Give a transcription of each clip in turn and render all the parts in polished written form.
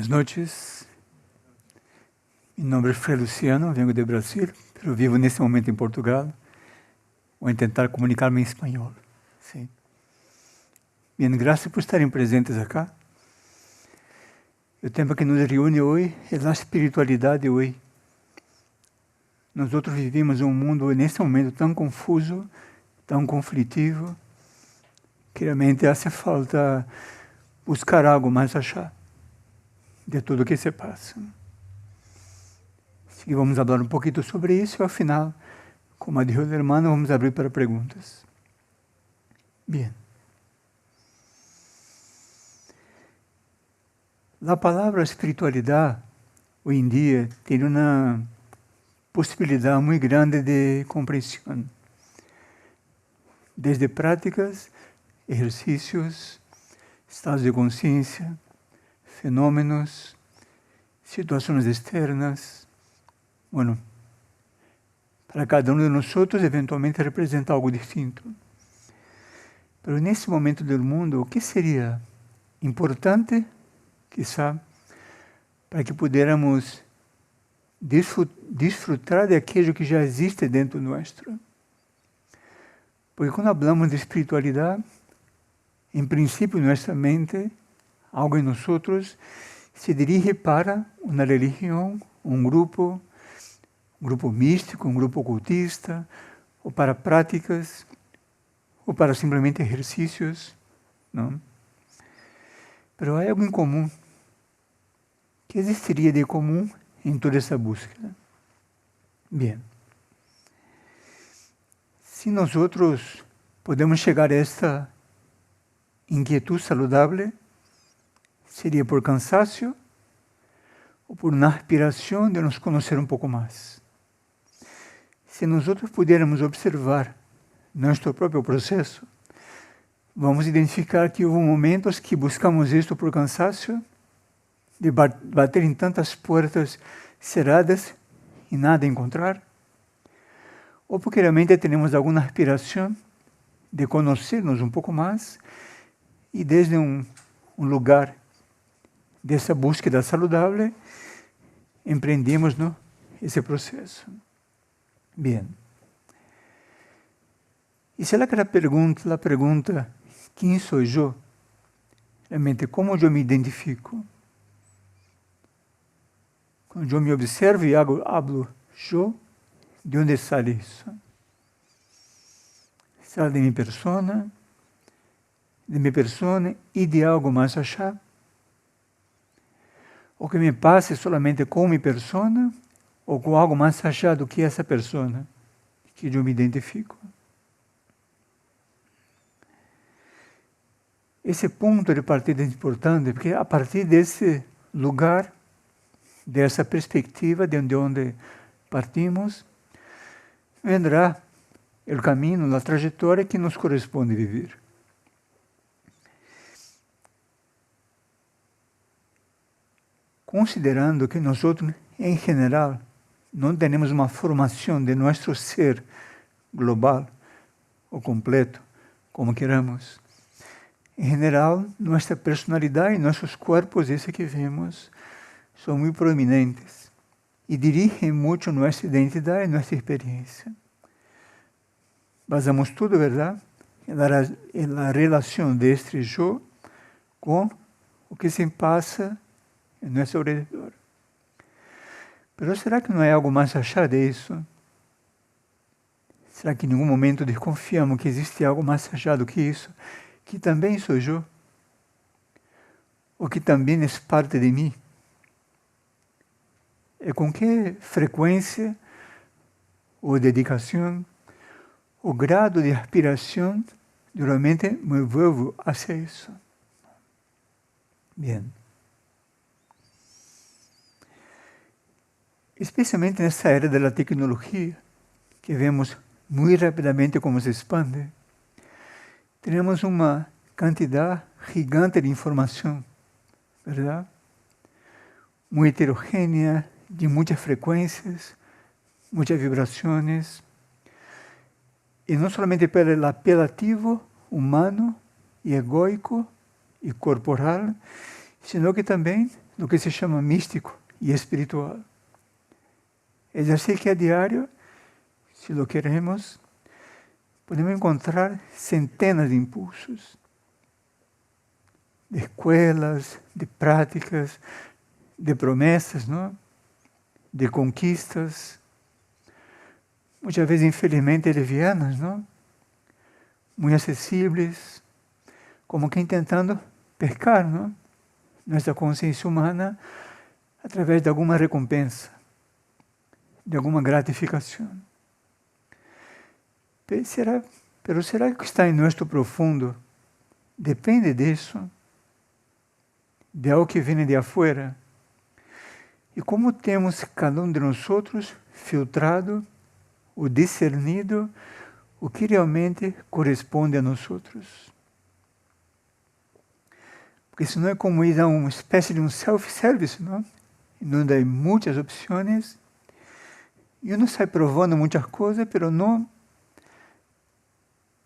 Buenas noches. Mi nombre es Frei Luciano, vengo de Brasil, pero vivo nesse momento em Portugal. Vou tentar comunicar-me em espanhol. Sim. Bien, graças por estarem presentes acá. O tema que nos reúne hoje é a espiritualidade hoje. Nós outros vivemos um mundo nesse momento tão confuso, tão conflitivo, que realmente hace falta buscar algo mais achar de tudo o que se passa. E vamos falar um pouquinho sobre isso e, ao final, como dijo o irmão, vamos abrir para perguntas. Bien. A palavra espiritualidade, hoje em dia, tem uma possibilidade muito grande de compreensão. Desde práticas, exercícios, estados de consciência, fenômenos, situações externas. Bueno, para cada um de nós, eventualmente representa algo distinto. Mas nesse momento do mundo, o que seria importante, quizá, para que pudermos desfrutar de aquilo que já existe dentro nosso? Porque quando falamos de espiritualidade, em princípio, nossa mente, algo em nós, se dirige para uma religião, um grupo místico, um grupo ocultista, ou para práticas, ou para simplesmente exercícios, não? Mas há algo em comum. O que existiria de comum em toda essa búsqueda? Bem, se nós outros podemos chegar a esta inquietude saudável, seria por cansaço ou por uma aspiração de nos conhecer um pouco mais. Se nós outros pudermos observar nosso próprio processo, vamos identificar que houve momentos que buscamos isto por cansaço, de bater em tantas portas cerradas e nada encontrar, ou porque realmente temos alguma aspiração de conhecer-nos um pouco mais e desde um lugar dessa búsqueda saudável, empreendemos esse processo. Bem. E será que a pergunta, quem sou eu? Realmente, como eu me identifico? Quando eu me observo e hablo eu, de onde sai isso? Sai de minha persona e de algo mais achar? O que me passa solamente com minha persona ou com algo mais achado do que essa persona que eu me identifico? Esse ponto de partida é importante, porque a partir desse lugar, dessa perspectiva de onde partimos, vendrá o caminho, a trajetória que nos corresponde viver. Considerando que nós, em geral, não temos uma formação de nosso ser global ou completo, como queramos. Em geral, nossa personalidade e nossos corpos, esse que vemos, são muito proeminentes e dirigem muito nossa identidade e nossa experiência. Basamos tudo, verdade, na relação deste eu com o que se passa em nosso alrededor. Mas será que não é algo mais achado disso? Será que em nenhum momento desconfiamos que existe algo mais achado que isso? Que também sou eu? Ou que também é parte de mim? E com que frequência, ou dedicação, o grado de aspiração, geralmente me envolvo hacia isso? Bem. Especialmente nessa era da tecnologia, que vemos muito rapidamente como se expande, temos uma quantidade gigante de informação, verdade? Muito heterogênea, de muitas frequências, muitas vibrações, e não somente pelo apelativo humano e egoico e corporal, sino que também do que se chama místico e espiritual. É assim que a diário, se lo queremos, podemos encontrar centenas de impulsos, de escolas, de práticas, de promessas, não? De conquistas, muitas vezes, infelizmente, levianas, não? Muito acessíveis, como quem tentando pescar, não? Nossa consciência humana através de alguma recompensa, de alguma gratificação. Será que o que está em nosso profundo depende disso? De algo que vem de afuera? E como temos cada um de nós outros filtrado ou discernido o que realmente corresponde a nós outros? Porque senão é como ir a uma espécie de um self-service, não? Onde há muitas opções e uno sai provando muitas coisas, mas não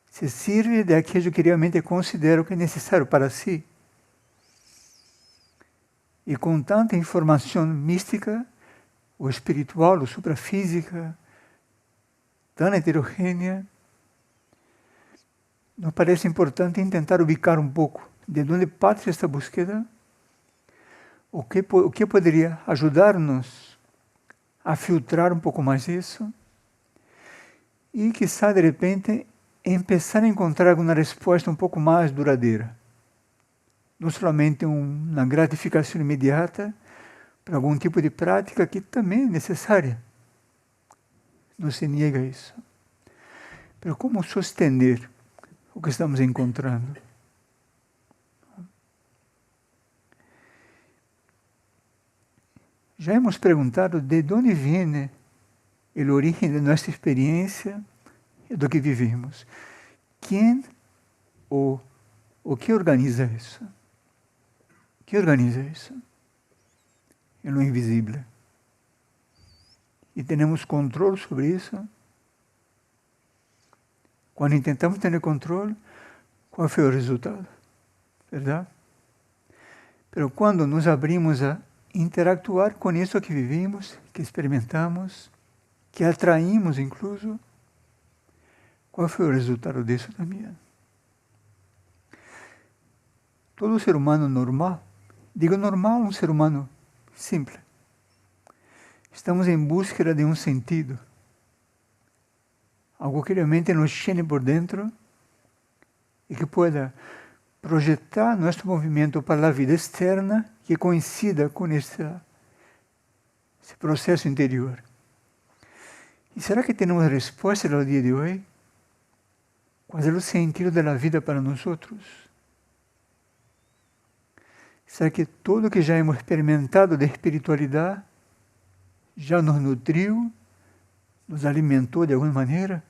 se serve daquilo que realmente considera que é necessário para si. E com tanta informação mística, ou espiritual, ou suprafísica, tão heterogênea, nos parece importante tentar ubicar um pouco de onde parte esta búsqueda, o que poderia ajudar-nos a filtrar um pouco mais isso, e, quizá, de repente, começar a encontrar uma resposta um pouco mais duradoura. Não somente uma gratificação imediata para algum tipo de prática que também é necessária. Não se nega isso. Mas como sostener o que estamos encontrando? Já hemos perguntado de onde vem a origem de nossa experiência e do que vivimos. Quem ou o que organiza isso? O que organiza isso? É o invisível. E temos controle sobre isso? Quando tentamos ter controle, qual foi o resultado? Verdade? Mas quando nos abrimos a interactuar com isso que vivimos, que experimentamos, que atraímos incluso, qual foi o resultado disso também? Todo ser humano normal, digo normal, um ser humano simples, estamos em busca de um sentido, algo que realmente nos llene por dentro e que pueda projetar nosso movimento para a vida externa que coincida com esse processo interior. E será que temos resposta no dia de hoje? Qual é o sentido da vida para nós outros? Será que tudo que já hemos experimentado de espiritualidade já nos nutriu, nos alimentou de alguma maneira?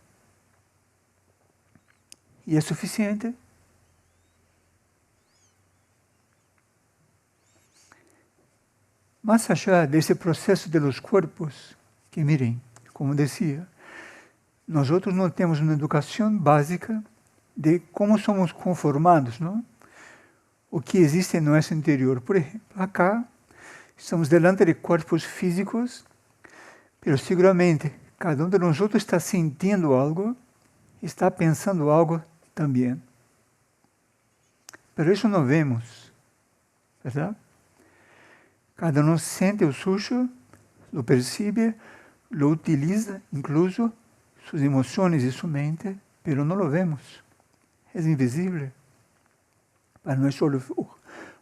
E é suficiente? Mas allá desse processo de los corpos, que mirem, como dizia, nós outros não temos uma educação básica de como somos conformados, não? O que existe em nosso interior. Por exemplo, acá estamos delante de corpos físicos, mas seguramente cada um de nós outros está sentindo algo, está pensando algo também. Mas isso não vemos, verdade? Cada um sente o suyo, lo percibe, lo utiliza, incluso suas emoções e sua mente, mas não lo vemos. É invisível para nossos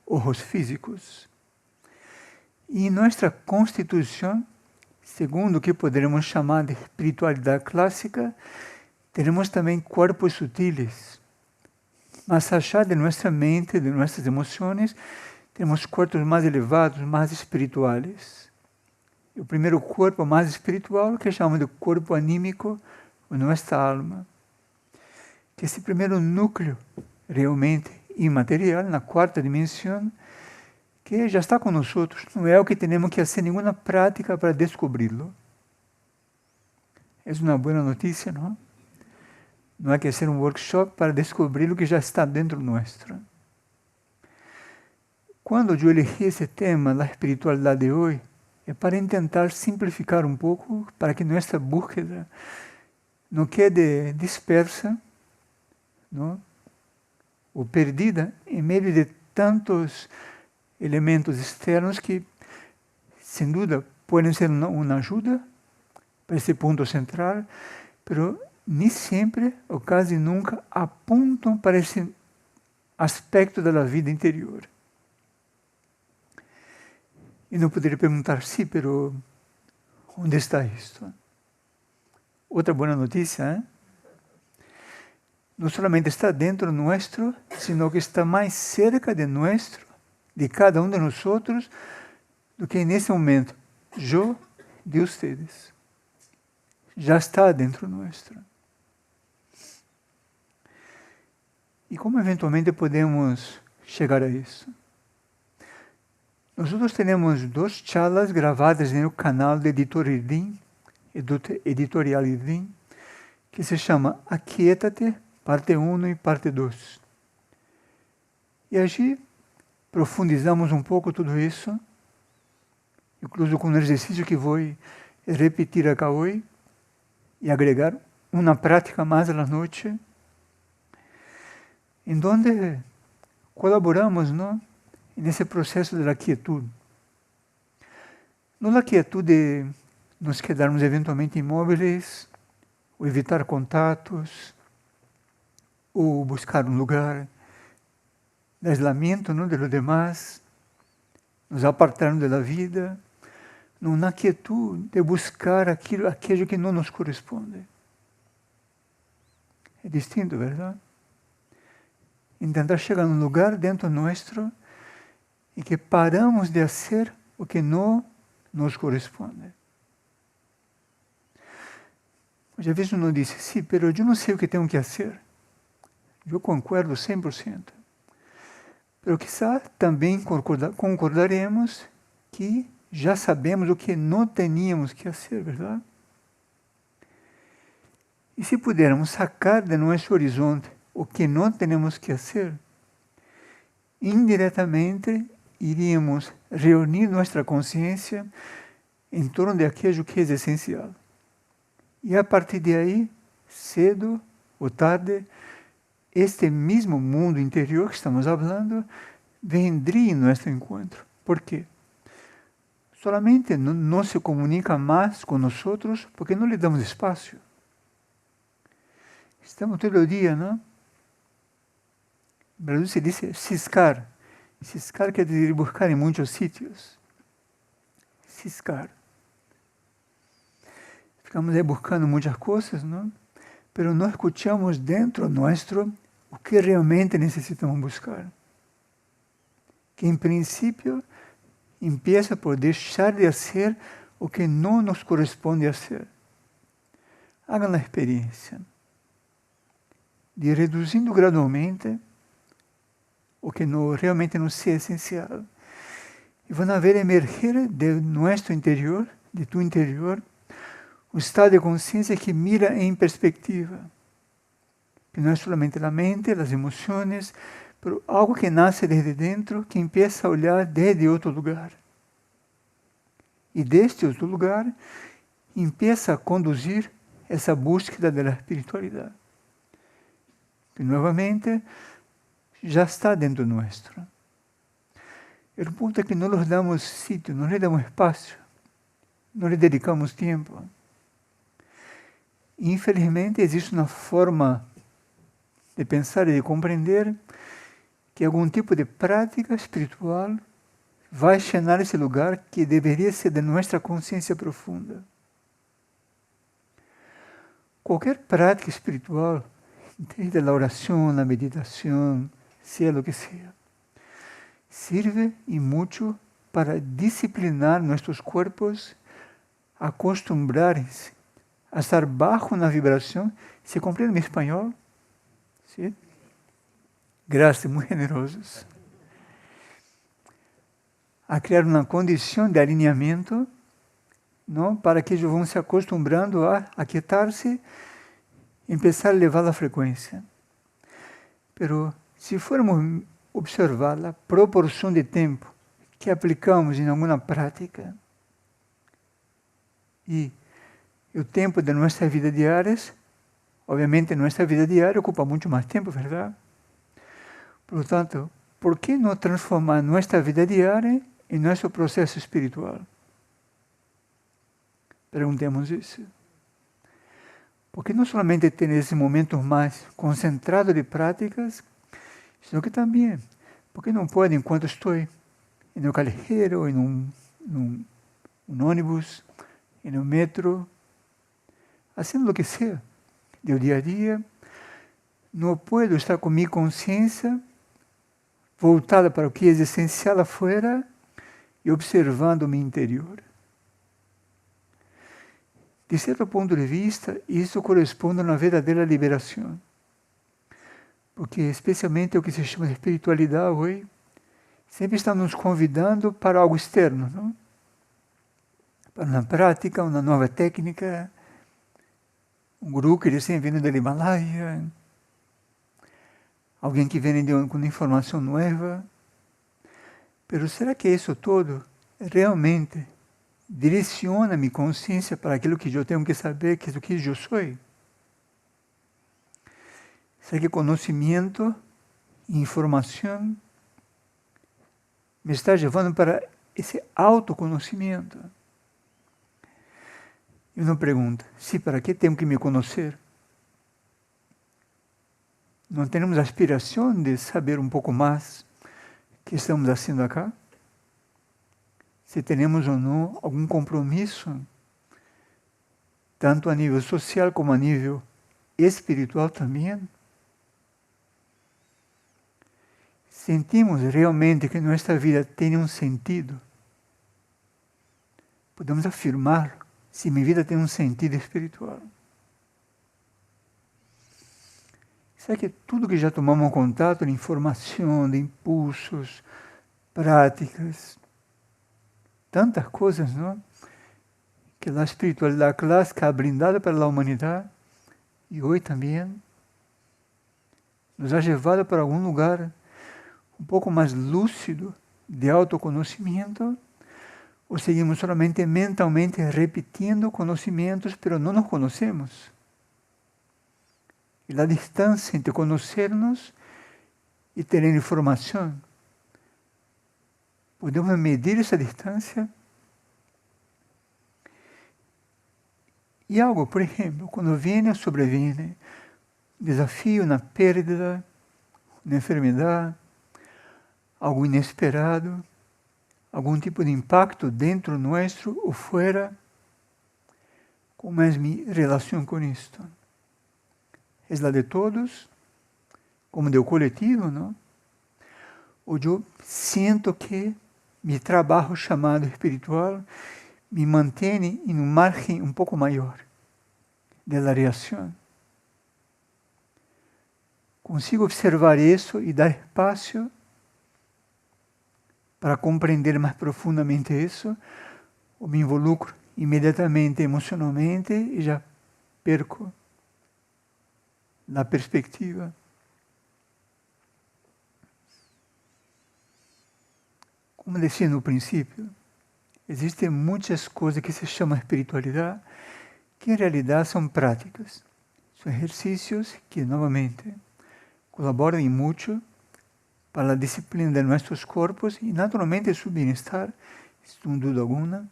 olhos físicos. E nossa constituição, segundo o que poderemos chamar de espiritualidade clássica, temos também corpos sutis. Mas allá de nossa mente, de nossas emoções, temos corpos mais elevados, mais espirituais. E o primeiro corpo mais espiritual, que chamamos de corpo anímico, ou nossa alma. Que esse primeiro núcleo, realmente imaterial, na quarta dimensão, que já está com nós, não é o que temos que fazer nenhuma prática para descobri-lo. É uma boa notícia, não? Não há que fazer um workshop para descobrir o que já está dentro nosso. Quando eu elegi esse tema, a espiritualidade de hoje, é para tentar simplificar um pouco, para que nossa búsqueda não quede dispersa, não? Ou perdida em meio de tantos elementos externos que, sem dúvida, podem ser uma ajuda para esse ponto central, mas nem sempre, ou quase nunca, apontam para esse aspecto da vida interior. E não poderia perguntar, sim, pero onde está isto? Outra boa notícia, não somente está dentro nosso, sino que está mais cerca de nosso, de cada um de nós outros, do que nesse momento, eu de vocês. Já está dentro nosso. E como eventualmente podemos chegar a isso? Nós temos 2 charlas gravadas no canal de Editorial Irdim, que se chama Aquietate, parte 1 e parte 2. E aqui profundizamos um pouco tudo isso, incluso com um exercício que vou repetir acá hoje e agregar uma prática mais à noite, em onde colaboramos, não? Nesse processo da quietude. Não a quietude de nos quedarmos eventualmente imóveis, ou evitar contatos, ou buscar um lugar de isolamento, não, de los demás, nos apartarmos da vida, não na quietude de buscar aquilo que não nos corresponde. É distinto, verdade? Tentar chegar num lugar dentro nosso em que paramos de fazer o que não nos corresponde. Às vezes uno diz, sim, pero eu não sei o que tenho que fazer. Eu concordo 100%. Pero quizá também concordaremos que já sabemos o que não teníamos que fazer, verdade? E se pudermos sacar de nosso horizonte o que não temos que fazer, indiretamente iríamos reunir nossa consciência em torno de aquilo que é essencial. E a partir de aí, cedo ou tarde, este mesmo mundo interior que estamos falando vendria em nosso encontro. Por quê? Solamente não se comunica mais com nós porque não lhe damos espaço. Estamos todo dia, não? No Brasil se diz ciscar. Ciscar quer dizer buscar em muitos sítios. Ciscar. Ficamos aí buscando muitas coisas, não? Mas não escutamos dentro nosso o que realmente necessitamos buscar. Que, em princípio, empieza por deixar de fazer o que não nos corresponde fazer. Hagam a experiência de ir reduzindo gradualmente o que realmente não é essencial. E vão ver emergir de nosso interior, de tu interior, um estado de consciência que mira em perspectiva. Que não é somente a mente, as emoções, mas algo que nasce desde dentro, que empieza a olhar desde outro lugar. E deste outro lugar, empieza a conduzir essa búsqueda da espiritualidade. Que, novamente, já está dentro nosso. O ponto é que não lhes damos sítio, não lhe damos espaço, não lhe dedicamos tempo. Infelizmente, existe uma forma de pensar e de compreender que algum tipo de prática espiritual vai chenar esse lugar que deveria ser de nossa consciência profunda. Qualquer prática espiritual, desde a oração, a meditação, seja o que seja, sirve e muito para disciplinar nossos corpos, acostumbrarem-se a estar baixo na vibração. ¿Se compreende meu espanhol? ¿Sí? Graças, muito generosos. A criar uma condição de alinhamento, não, para que eles vão se acostumbrando a aquietar-se e começar a elevar a frequência. Pero se formos observar a proporção de tempo que aplicamos em alguma prática e o tempo de nossa vida diária, obviamente nossa vida diária ocupa muito mais tempo, verdade? Portanto, por que não transformar nossa vida diária em nosso processo espiritual? Perguntemos isso. Porque não somente ter esses momentos mais concentrados de práticas, sino que também, porque não pode, enquanto estou no callejero, em um ônibus, no metro, fazendo o que seja, do dia a dia, não posso estar com minha consciência voltada para o que é essencial afuera e observando o meu interior. De certo ponto de vista, isso corresponde a uma verdadeira liberação. Porque, especialmente o que se chama de espiritualidade hoje, sempre está nos convidando para algo externo, não? Para uma prática, uma nova técnica, um guru que recém vindo do Himalaia, alguém que vem com uma informação nova. Mas será que isso todo realmente direciona minha consciência para aquilo que eu tenho que saber, que é o que eu sou? Será que conhecimento e informação me está levando para esse autoconhecimento? Eu não pergunto, sim, para que tenho que me conhecer? Não temos a aspiração de saber um pouco mais o que estamos fazendo acá? Se temos ou não algum compromisso, tanto a nível social como a nível espiritual também? Sentimos realmente que nossa vida tem um sentido? Podemos afirmar se minha vida tem um sentido espiritual. Será que tudo que já tomamos contato de informação, de impulsos, práticas, tantas coisas, não? Que a espiritualidade clássica ha brindado para a humanidade e hoje também nos ha levado para algum lugar um pouco mais lúcido de autoconhecimento, ou seguimos solamente mentalmente repetindo conhecimentos, mas não nos conhecemos? E a distância entre conhecermos e ter informação, podemos medir essa distância? E algo, por exemplo, quando sobrevém desafio na perda, na enfermidade, algo inesperado, algum tipo de impacto dentro nosso ou fora, como é minha relação com isto? É a de todos, como do coletivo, não? Ou eu sinto que meu trabalho chamado espiritual me mantém em um margem um pouco maior da reação? Consigo observar isso e dar espaço para compreender mais profundamente isso, ou me involucro imediatamente emocionalmente e já perco a perspectiva? Como disse no princípio, existem muitas coisas que se chamam espiritualidade, que em realidade são práticas, são exercícios que, novamente, colaboram muito para a disciplina de nossos corpos e, naturalmente, seu bem-estar, sem dúvida alguma.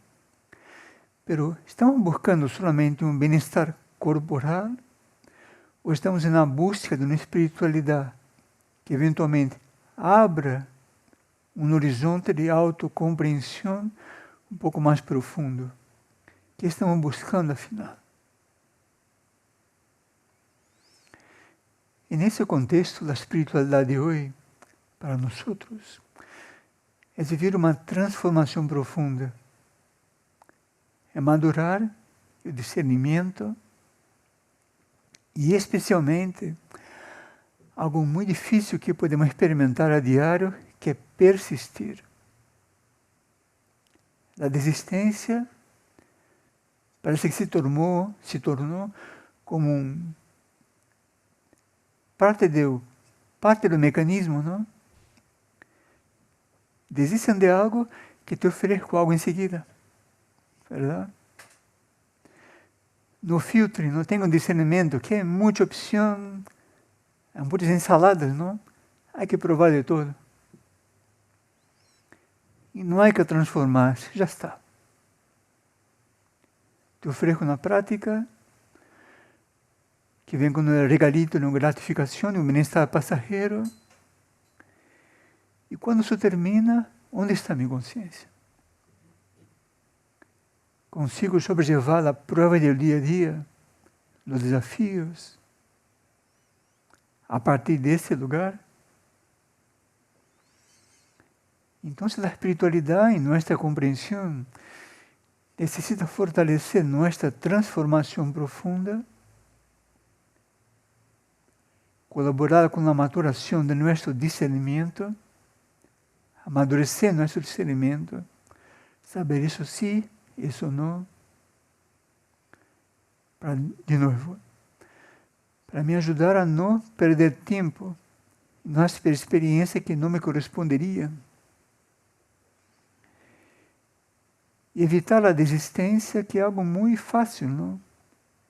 Pero estamos buscando solamente um bem-estar corporal ou estamos na busca de uma espiritualidade que, eventualmente, abra um horizonte de autocompreensão um pouco mais profundo? O que estamos buscando, afinal? E nesse contexto, a espiritualidade de hoje, para nós outros, é viver uma transformação profunda. É madurar o discernimento e, especialmente, algo muito difícil que podemos experimentar a diário, que é persistir. A desistência parece que se tornou como parte do mecanismo, não? desistem de algo que te oferezco algo em seguida. Verdade? No filtro, não tenho discernimento, que é muita opção, muitas ensaladas, não? Há que provar de tudo. E não há que transformar-se, já está. Te ofereço na prática, que vem com um regalito, uma gratificação, um bem-estar passageiro. E quando isso termina, onde está minha consciência? Consigo sobrelevar a prova do dia a dia, os desafios, a partir desse lugar? Então, a espiritualidade, em nossa compreensão, necessita fortalecer nossa transformação profunda, colaborar com a maturação de nosso discernimento, amadurecer nosso discernimento, saber isso sim, isso não. De novo, para me ajudar a não perder tempo nessa experiência que não me corresponderia. E evitar a desistência, que é algo muito fácil, não?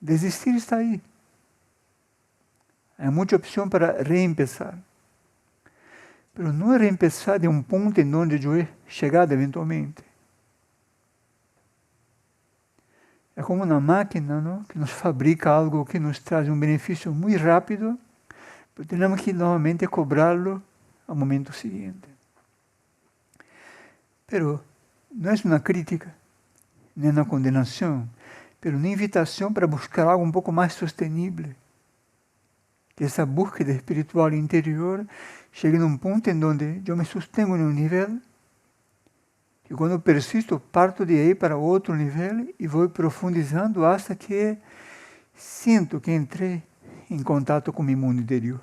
Desistir está aí. Há muita opção para reempezar. Mas não é reempezar de um ponto em onde eu he chegado eventualmente. É como uma máquina, não? Que nos fabrica algo que nos traz um benefício muito rápido, mas temos que novamente cobrá-lo ao momento seguinte. Pero não é uma crítica, nem uma condenação, mas uma invitação para buscar algo um pouco mais sustentável. Que essa búsqueda espiritual interior chegue num ponto em onde eu me sustenho num nível, e quando persisto, parto de aí para outro nível e vou profundizando até que sinto que entrei em contato com o meu mundo interior.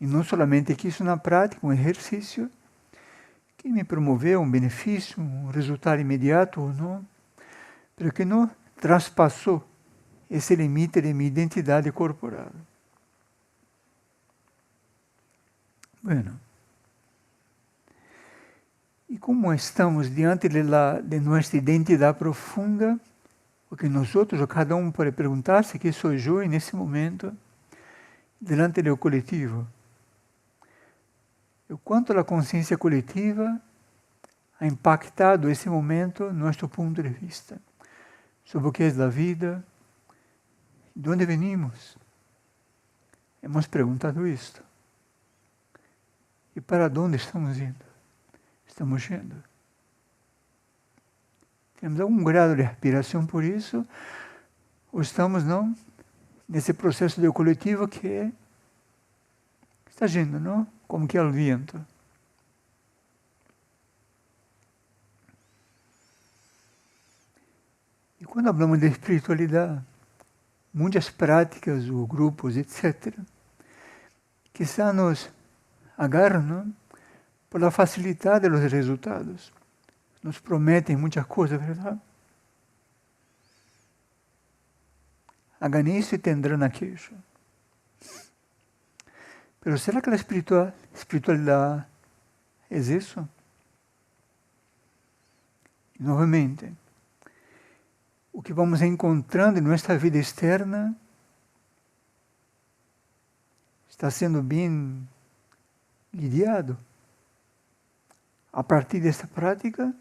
E não somente que isso na prática, um exercício, que me promoveu um benefício, um resultado imediato ou não, mas que não traspassou esse limite de minha identidade corporal. Bueno, e como estamos diante de nossa identidade profunda, porque nós outros, ou cada um pode perguntar-se quem sou eu nesse momento, diante do coletivo. O quanto a consciência coletiva ha impactado esse momento, nosso ponto de vista, sobre o que é a vida, de onde venimos. Hemos perguntado isto. E para onde estamos indo? Estamos indo. Temos algum grau de aspiração por isso? Ou estamos, não, nesse processo de coletivo que está indo, não? Como que é o vento. E quando falamos de espiritualidade, muitas práticas ou grupos, etc., que só nos agarram, não? Por a facilidade dos resultados. Nos prometem muitas coisas, verdade? Hagan isso e tendrão aquilo. Mas será que a espiritualidade é isso? E, novamente, o que vamos encontrando em nossa vida externa está sendo bem lidiado. A partir dessa prática,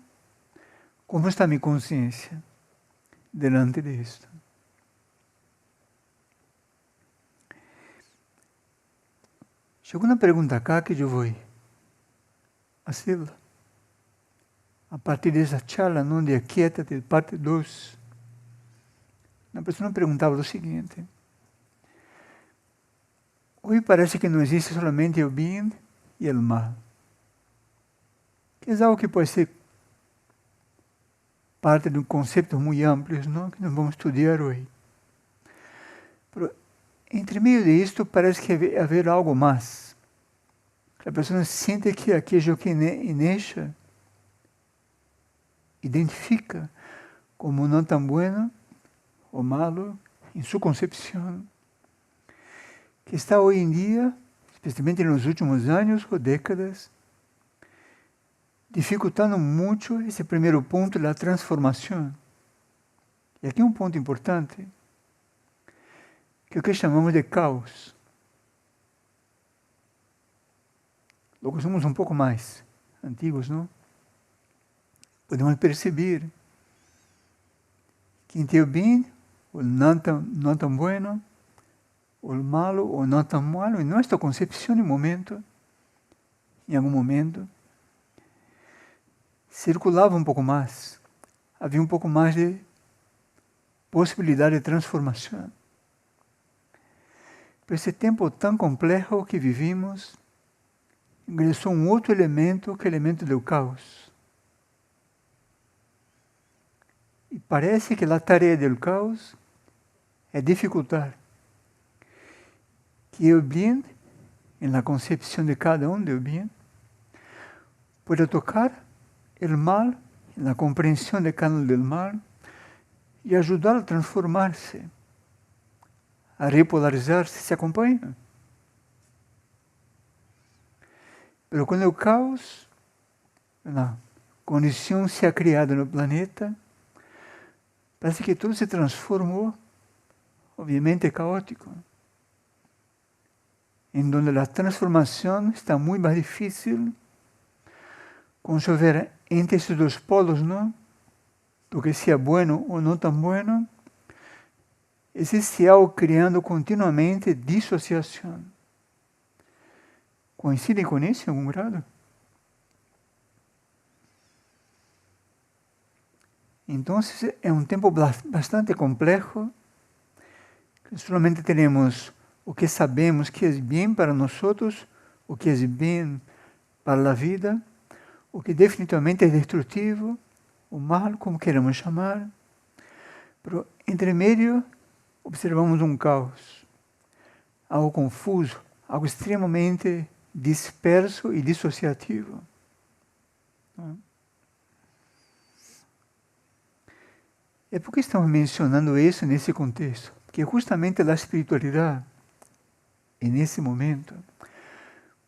como está minha consciência delante disto? Chegou uma pergunta cá que eu vou fazê-la. A partir dessa charla, não de aquieta, de parte 2, a pessoa perguntava o seguinte: hoje parece que não existe somente o bem e o mal. Que é algo que pode ser parte de conceitos muito amplos, não? Que nós vamos estudar hoje. Pero, entre meio disto, parece que haver algo mais. A pessoa sente que aquilo que nela identifica como não tão bueno ou malo em sua concepção, que está hoje em dia, especialmente nos últimos anos ou décadas, dificultando muito esse primeiro ponto da transformação. E aqui um ponto importante, que é o que chamamos de caos. Logo somos um pouco mais antigos, não? Podemos perceber que entre o bem, o não tão bueno, o malo ou não tão malo, em nossa concepção em algum momento, circulava um pouco mais, havia um pouco mais de possibilidade de transformação. Para esse tempo tão complexo que vivimos, ingressou um outro elemento, que é o elemento do caos. E parece que a tarefa do caos é dificultar que o bem, na concepção de cada um do bem, pueda tocar o mal, na compreensão de cada um do mal, e ajudar a transformar-se, a repolarizar-se. Se acompanha? Mas quando o caos, a condição se ha criado no planeta, parece que tudo se transformou, obviamente caótico, em donde a transformação está muito mais difícil, com chover entre esses dois polos, não? Do que seja bueno ou não tão bueno, existe algo criando continuamente dissociação. Coincidem com isso em algum grado? Então, é um tempo bastante complexo, que solamente temos o que sabemos que é bem para nós, o que é bem para a vida, o que definitivamente é destrutivo, o mal, como queremos chamar. Mas, entre meio, observamos um caos, algo confuso, algo extremamente disperso e dissociativo. É por que estamos mencionando isso nesse contexto? Porque justamente a espiritualidade, nesse momento,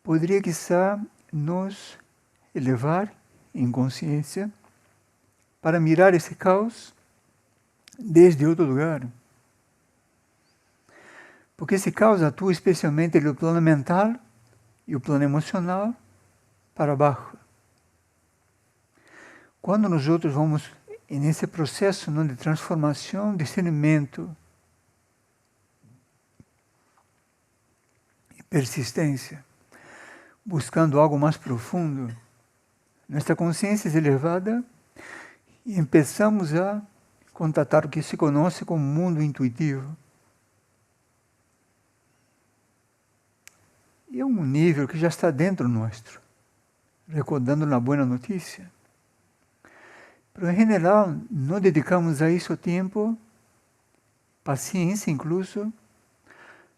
poderia, quizá, nos elevar em consciência para mirar esse caos desde outro lugar. Porque esse caos atua especialmente no plano mental e o plano emocional para baixo. Quando nós outros vamos nesse processo de transformação, discernimento e persistência, buscando algo mais profundo, nossa consciência é elevada e começamos a contatar o que se conhece como mundo intuitivo. E é um nível que já está dentro nosso, recordando uma boa notícia. Mas, em geral, não dedicamos a isso tempo, paciência incluso,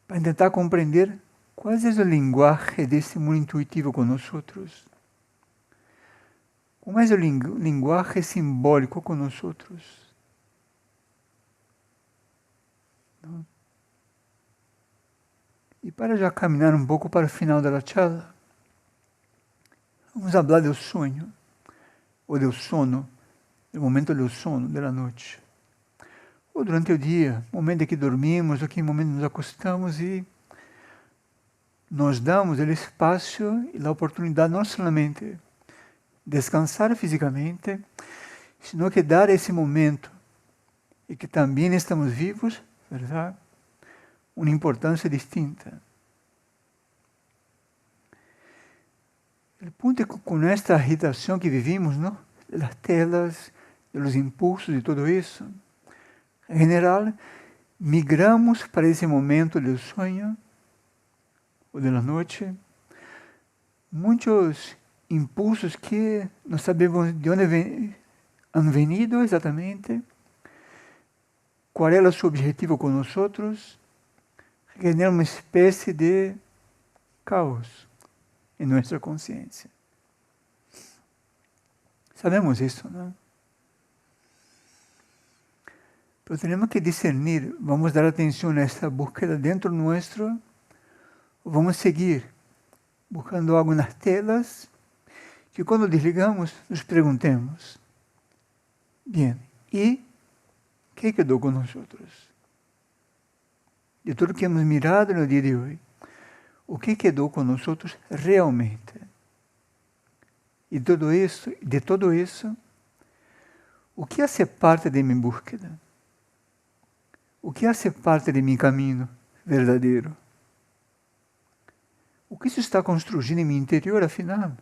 para tentar compreender qual é a linguagem desse mundo intuitivo com nós outros. Como é a linguagem simbólico com nós outros? Não? E para já caminhar um pouco para o final da charla, vamos falar do sonho, ou do sono, do momento do sono, da noite. Ou durante o dia, momento em que dormimos, ou que momento nos acostamos e nos damos o espaço e a oportunidade não somente descansar fisicamente, sino que dar esse momento e que também estamos vivos, verdade? Uma importância distinta. O ponto é que com esta agitação que vivimos, não? Das telas, dos impulsos e tudo isso, em geral, migramos para esse momento do sonho ou da noite, muitos impulsos que não sabemos de onde han venido exatamente, qual é o seu objetivo com nós outros, generam uma espécie de caos em nossa consciência. Sabemos isso, não? Mas temos que discernir, vamos dar atenção a esta búsqueda dentro nosso, ou vamos seguir buscando algo nas telas que quando desligamos, nos perguntemos, bem, e o que quedou com nós outros? De tudo que hemos mirado no dia de hoje, o que quedou com nós outros realmente? E de tudo isso, o que hace parte de minha búsqueda? O que hace parte de meu caminho verdadeiro? O que isso está construindo em meu interior, afinal?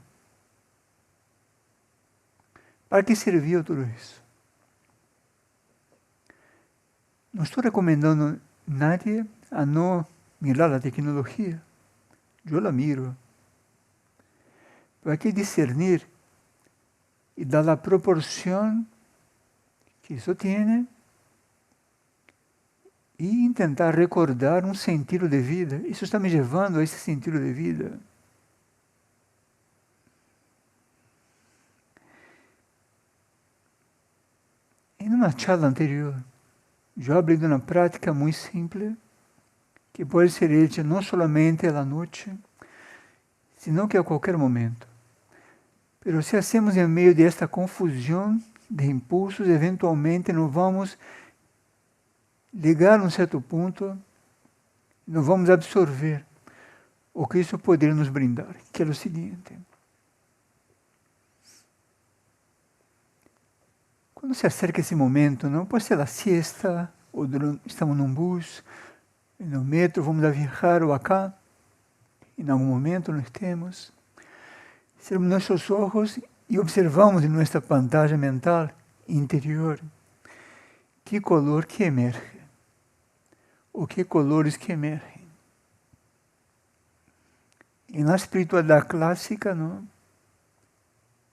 Para que serviu tudo isso? Não estou recomendando nadie a não mirar a tecnologia. Eu la miro. Pero hay que discernir e dar a proporção que isso tem e tentar recordar um sentido de vida. Isso está me levando a esse sentido de vida. Em uma charla anterior, eu abri de uma prática muito simples, que pode ser hecha não somente à noite, sino que a qualquer momento. Pero se hacemos em meio de esta confusão de impulsos, eventualmente não vamos ligar a um certo ponto, não vamos absorver o que isso poderia nos brindar, que é o seguinte. Quando se acerca esse momento, não pode ser a siesta, ou estamos num bus, no metro, vamos a viajar ou acá, em algum momento nós temos, cerramos nossos olhos e observamos em nossa pantalla mental interior que color que emerge, ou que colores que emergem. E na espiritualidade clássica, não?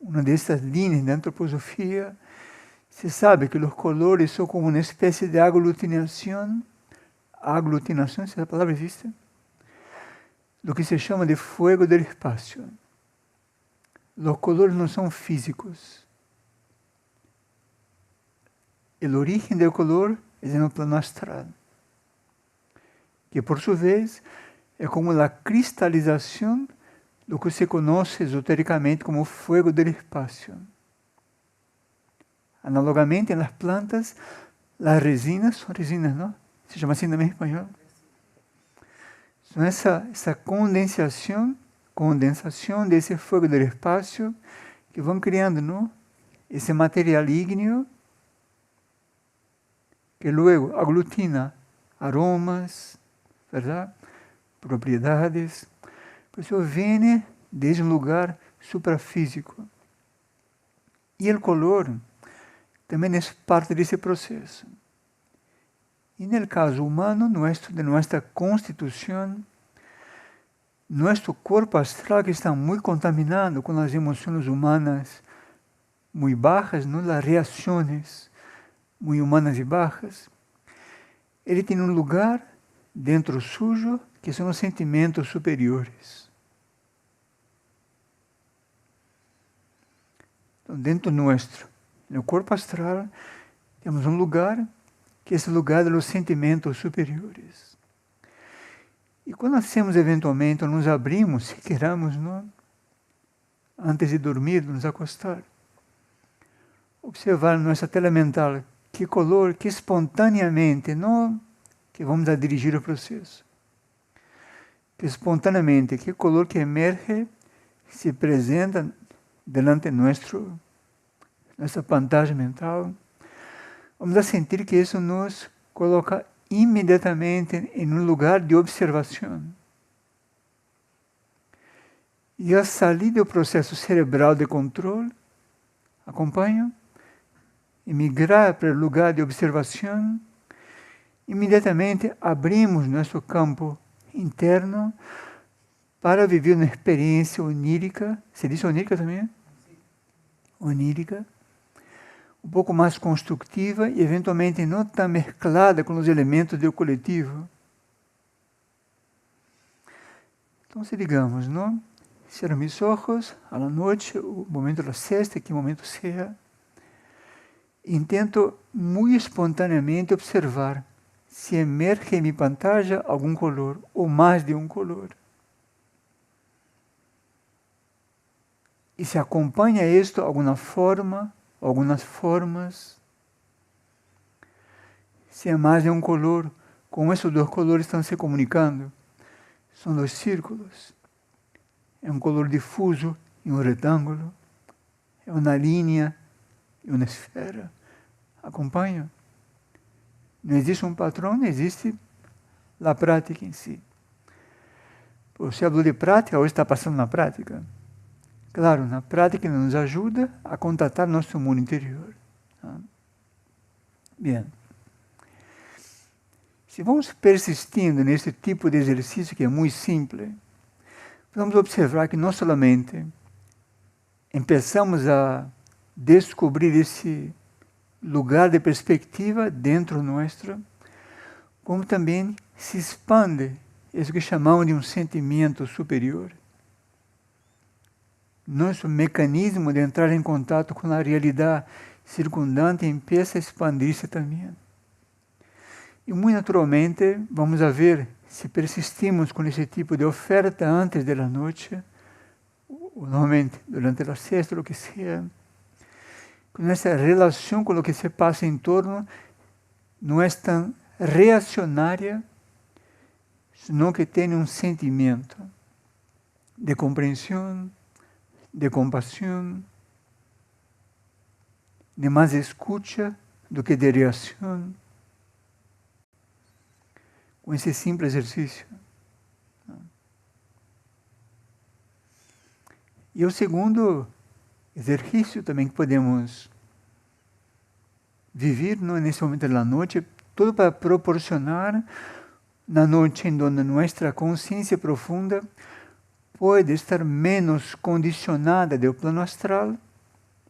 Uma dessas linhas da antroposofia, se sabe que os colores são como uma espécie de aglutinação, se essa palavra existe, do que se chama de fuego del espaço. Os colores não são físicos. O origen do color é no plano astral, que por sua vez é como a cristalização do que se conhece esotericamente como fuego del espaço. Analogamente, nas plantas, as resinas, são resinas, não? Se chama assim também em espanhol. São essa condensação desse fogo do espaço que vão criando, não? Esse material ígneo que logo aglutina aromas, verdade? Propriedades. Por isso vem desde um lugar suprafísico. E o color também é parte desse processo. E no caso humano, de nossa constituição, nosso corpo astral que está muito contaminado com as emoções humanas muito bajas, não? As reações muito humanas e bajas, ele tem um lugar dentro sujo que são os sentimentos superiores. Então, dentro nosso, no corpo astral, temos um lugar que é esse lugar dos sentimentos superiores. E quando nascemos eventualmente, nos abrimos, se queramos, não? Antes de dormir, nos acostar, observar nossa tela mental, que color, que espontaneamente, não que vamos a dirigir o processo, que espontaneamente, que color que emerge, se apresenta delante de nossa pantalla mental, vamos a sentir que isso nos coloca imediatamente em um lugar de observação. E a sair do processo cerebral de controle, acompanha, e migrar para o lugar de observação, imediatamente abrimos nosso campo interno para viver uma experiência onírica. Se diz onírica também? Onírica. Um pouco mais construtiva e eventualmente não tão mesclada com os elementos do coletivo. Então, se digamos, não? Cerro meus olhos, à noite, o momento da siesta, que momento seja, intento muito espontaneamente observar se emerge em minha pantalla algum color, ou mais de um color. E se acompanha isto alguma forma, algumas formas. Se é mais de um color, como esses dois colores estão se comunicando? São dois círculos. É um color difuso e um retângulo. É uma linha e uma esfera. Acompanha? Não existe um patrão, não existe a prática em si. Você falou de prática, hoje está passando na prática. Claro, na prática nos ajuda a contatar nosso mundo interior. Bem. Se vamos persistindo nesse tipo de exercício que é muito simples, vamos observar que não somente começamos a descobrir esse lugar de perspectiva dentro nosso, como também se expande isso que chamamos de um sentimento superior. Nosso mecanismo de entrar em contato com a realidade circundante começa a expandir-se também. E muito naturalmente vamos a ver se persistimos com esse tipo de oferta antes da noite, ou normalmente durante a siesta, o que seja, com essa relação com o que se passa em torno, não é tão reacionária, senão que tem um sentimento de compreensão, de compaixão, de mais escuta do que de reação, com esse simples exercício. E o segundo exercício também que podemos viver nesse momento da noite, tudo para proporcionar na noite em donde nossa consciência profunda pode estar menos condicionada do plano astral,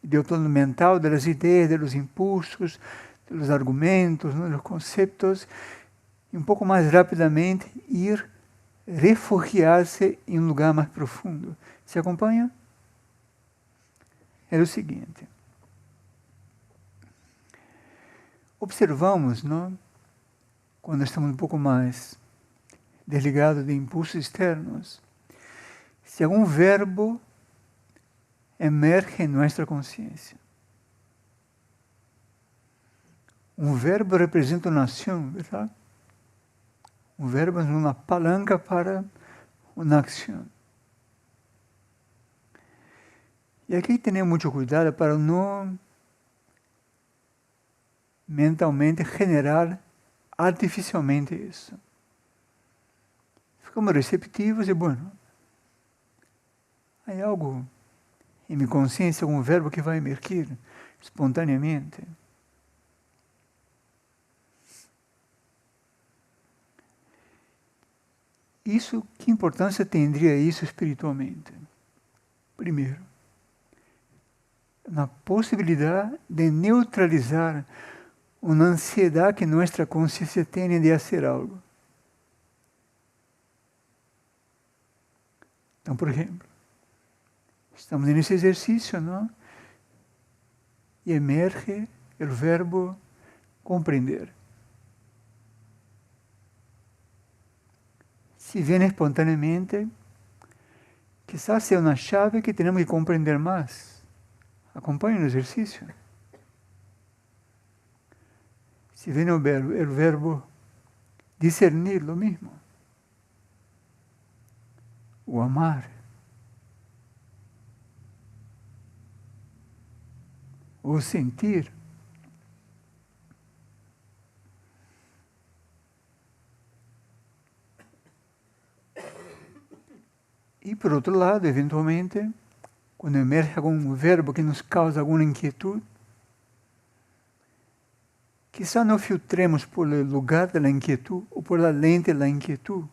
do plano mental, das ideias, dos impulsos, dos argumentos, dos conceitos, e um pouco mais rapidamente ir refugiar-se em um lugar mais profundo. Se acompanha? É o seguinte. Observamos, não? Quando estamos um pouco mais desligados de impulsos externos, se algum verbo emerge em nossa consciência. Um verbo representa uma ação, verdade? Um verbo é uma palanca para uma ação. E aqui temos muito cuidado para não mentalmente generar artificialmente isso. Ficamos receptivos e, bueno, há algo em minha consciência, algum verbo que vai emergir espontaneamente. Isso, que importância teria isso espiritualmente? Primeiro, na possibilidade de neutralizar uma ansiedade que nossa consciência tem de fazer algo. Então, por exemplo, estamos nesse exercício, não? E emerge o verbo compreender. Se vem espontaneamente, quizás seja uma chave que temos que compreender mais. Acompanhe o exercício. Se vem o verbo discernir, lo mesmo. O amar. O sentir. E, por outro lado, eventualmente, quando emerge algum verbo que nos causa alguma inquietude, quizá não filtremos por lugar da inquietude ou por la lente da inquietude.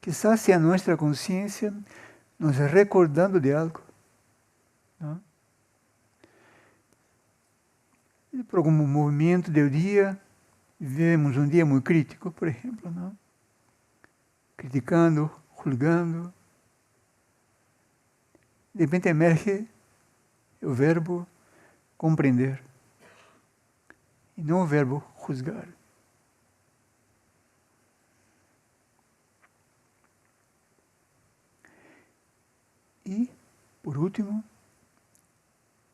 Quizá seja a nossa consciência nos recordando de algo. Não? E por algum movimento do dia, vivemos um dia muito crítico, por exemplo, não? Criticando, julgando. De repente emerge o verbo compreender. E não o verbo juzgar. E, por último,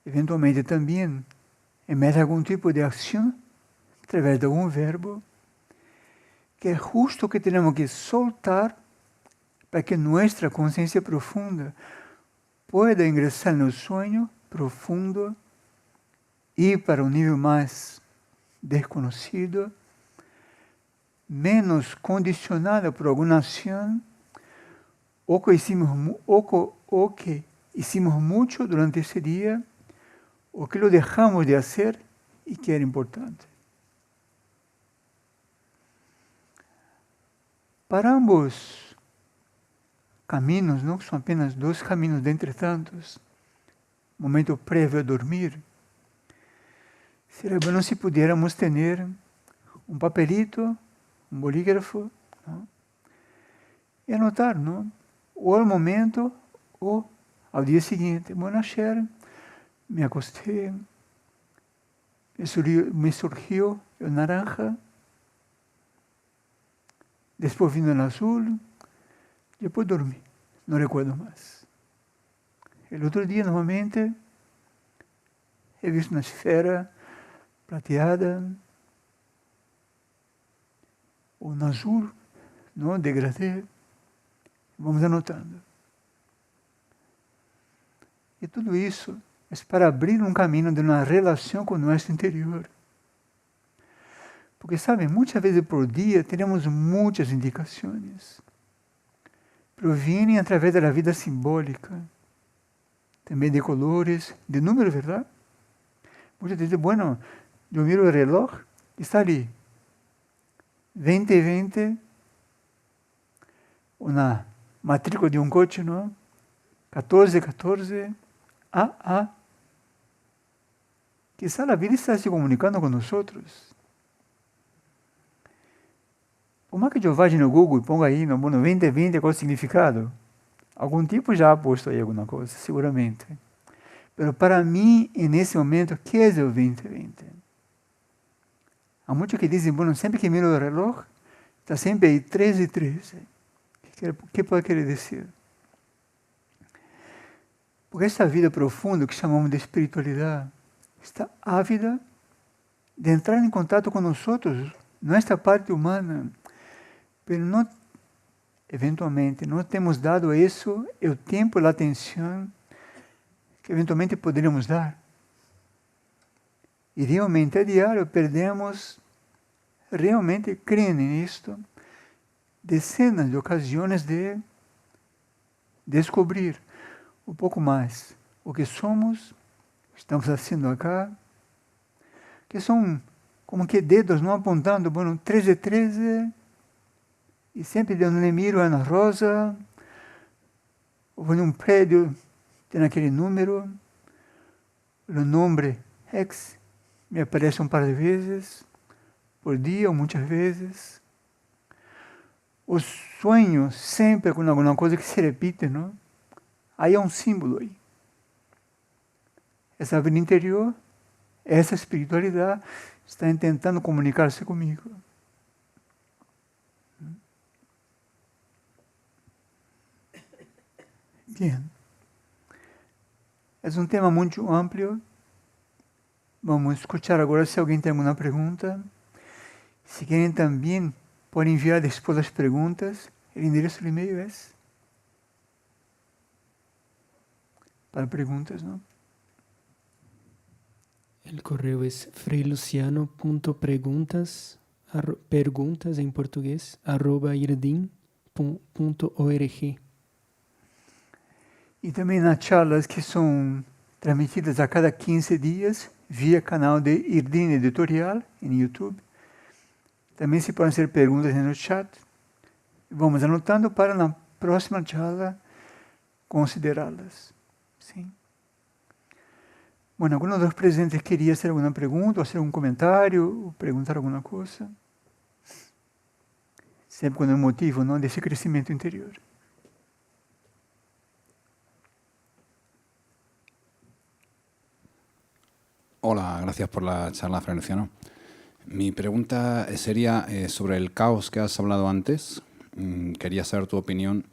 eventualmente também emete algum tipo de ação através de algum verbo, que é justo que temos que soltar para que nossa consciência profunda pueda ingressar no sonho profundo e para um nível mais desconhecido, menos condicionada por alguma ação, o que hicimos muito durante esse dia, o que lo deixamos de fazer e que era importante. Para ambos caminhos, não são apenas dois caminhos dentre tantos, momento prévio a dormir, seria bom se pudiéramos ter um papelito, um bolígrafo, não? E anotar, não? Ou ao momento, ou ao dia seguinte. Bueno, ayer me acosté, me surgiu o naranja, depois vino o azul, depois dormi, não recuerdo mais. O outro dia, novamente, he visto uma esfera prateada, ou no azul, não, degradê. Vamos anotando. E tudo isso é para abrir um caminho de uma relação com o nosso interior. Porque, sabe, muitas vezes por dia teremos muitas indicações. Provêm através da vida simbólica, também de colores, de números, verdade? Muitas vezes, bueno, eu miro o relógio, está ali, 2020, uma matrícula de um coche, não? 1414, AA. Quizá a vida está se comunicando com nós. Por mais que eu vá no Google e ponga aí no 2020 qual é o significado, algum tipo já ha posto aí alguma coisa, seguramente. Mas para mim, nesse momento, o que é o 2020? Há muitos que dizem, bueno, sempre que miro o relógio, está sempre aí 13:13. O que pode querer dizer? Porque essa vida profunda que chamamos de espiritualidade está ávida de entrar em contato com nós, nossa parte humana, mas não, eventualmente, não temos dado a isso o tempo e a atenção que eventualmente poderíamos dar. E realmente, a diário, perdemos, realmente, creem nisto, dezenas de ocasiões de descobrir um pouco mais o que somos, estamos fazendo acá, que são como que dedos não apontando, bueno, 13:13, e sempre de onde miro Ana Rosa, ou vou em um prédio, tem aquele número, o nome X me aparece um par de vezes, por dia ou muitas vezes. O sonho sempre com alguma coisa que se repite, não? Aí é um símbolo aí. Essa vida interior, essa espiritualidade está tentando comunicar-se comigo. Bem. É um tema muito amplo. Vamos escutar agora se alguém tem alguma pergunta. Se querem também, podem enviar depois as perguntas. O endereço do e-mail é para perguntas, não? El correo es frayluciano.preguntas, perguntas em português, @irdim.org. E também nas charlas que são transmitidas a cada 15 dias, via canal de Irdim Editorial, em YouTube. Também se podem ser perguntas no chat. Vamos anotando para na próxima charla considerá-las. Sim. Bueno, algum dos presentes queria fazer alguma pergunta, ou fazer um comentário, ou perguntar alguma coisa. Sempre com o motivo, não, desse crescimento interior. Hola, gracias por la charla, Fray Luciano. Mi pregunta sería sobre el caos que has hablado antes. Quería saber tu opinión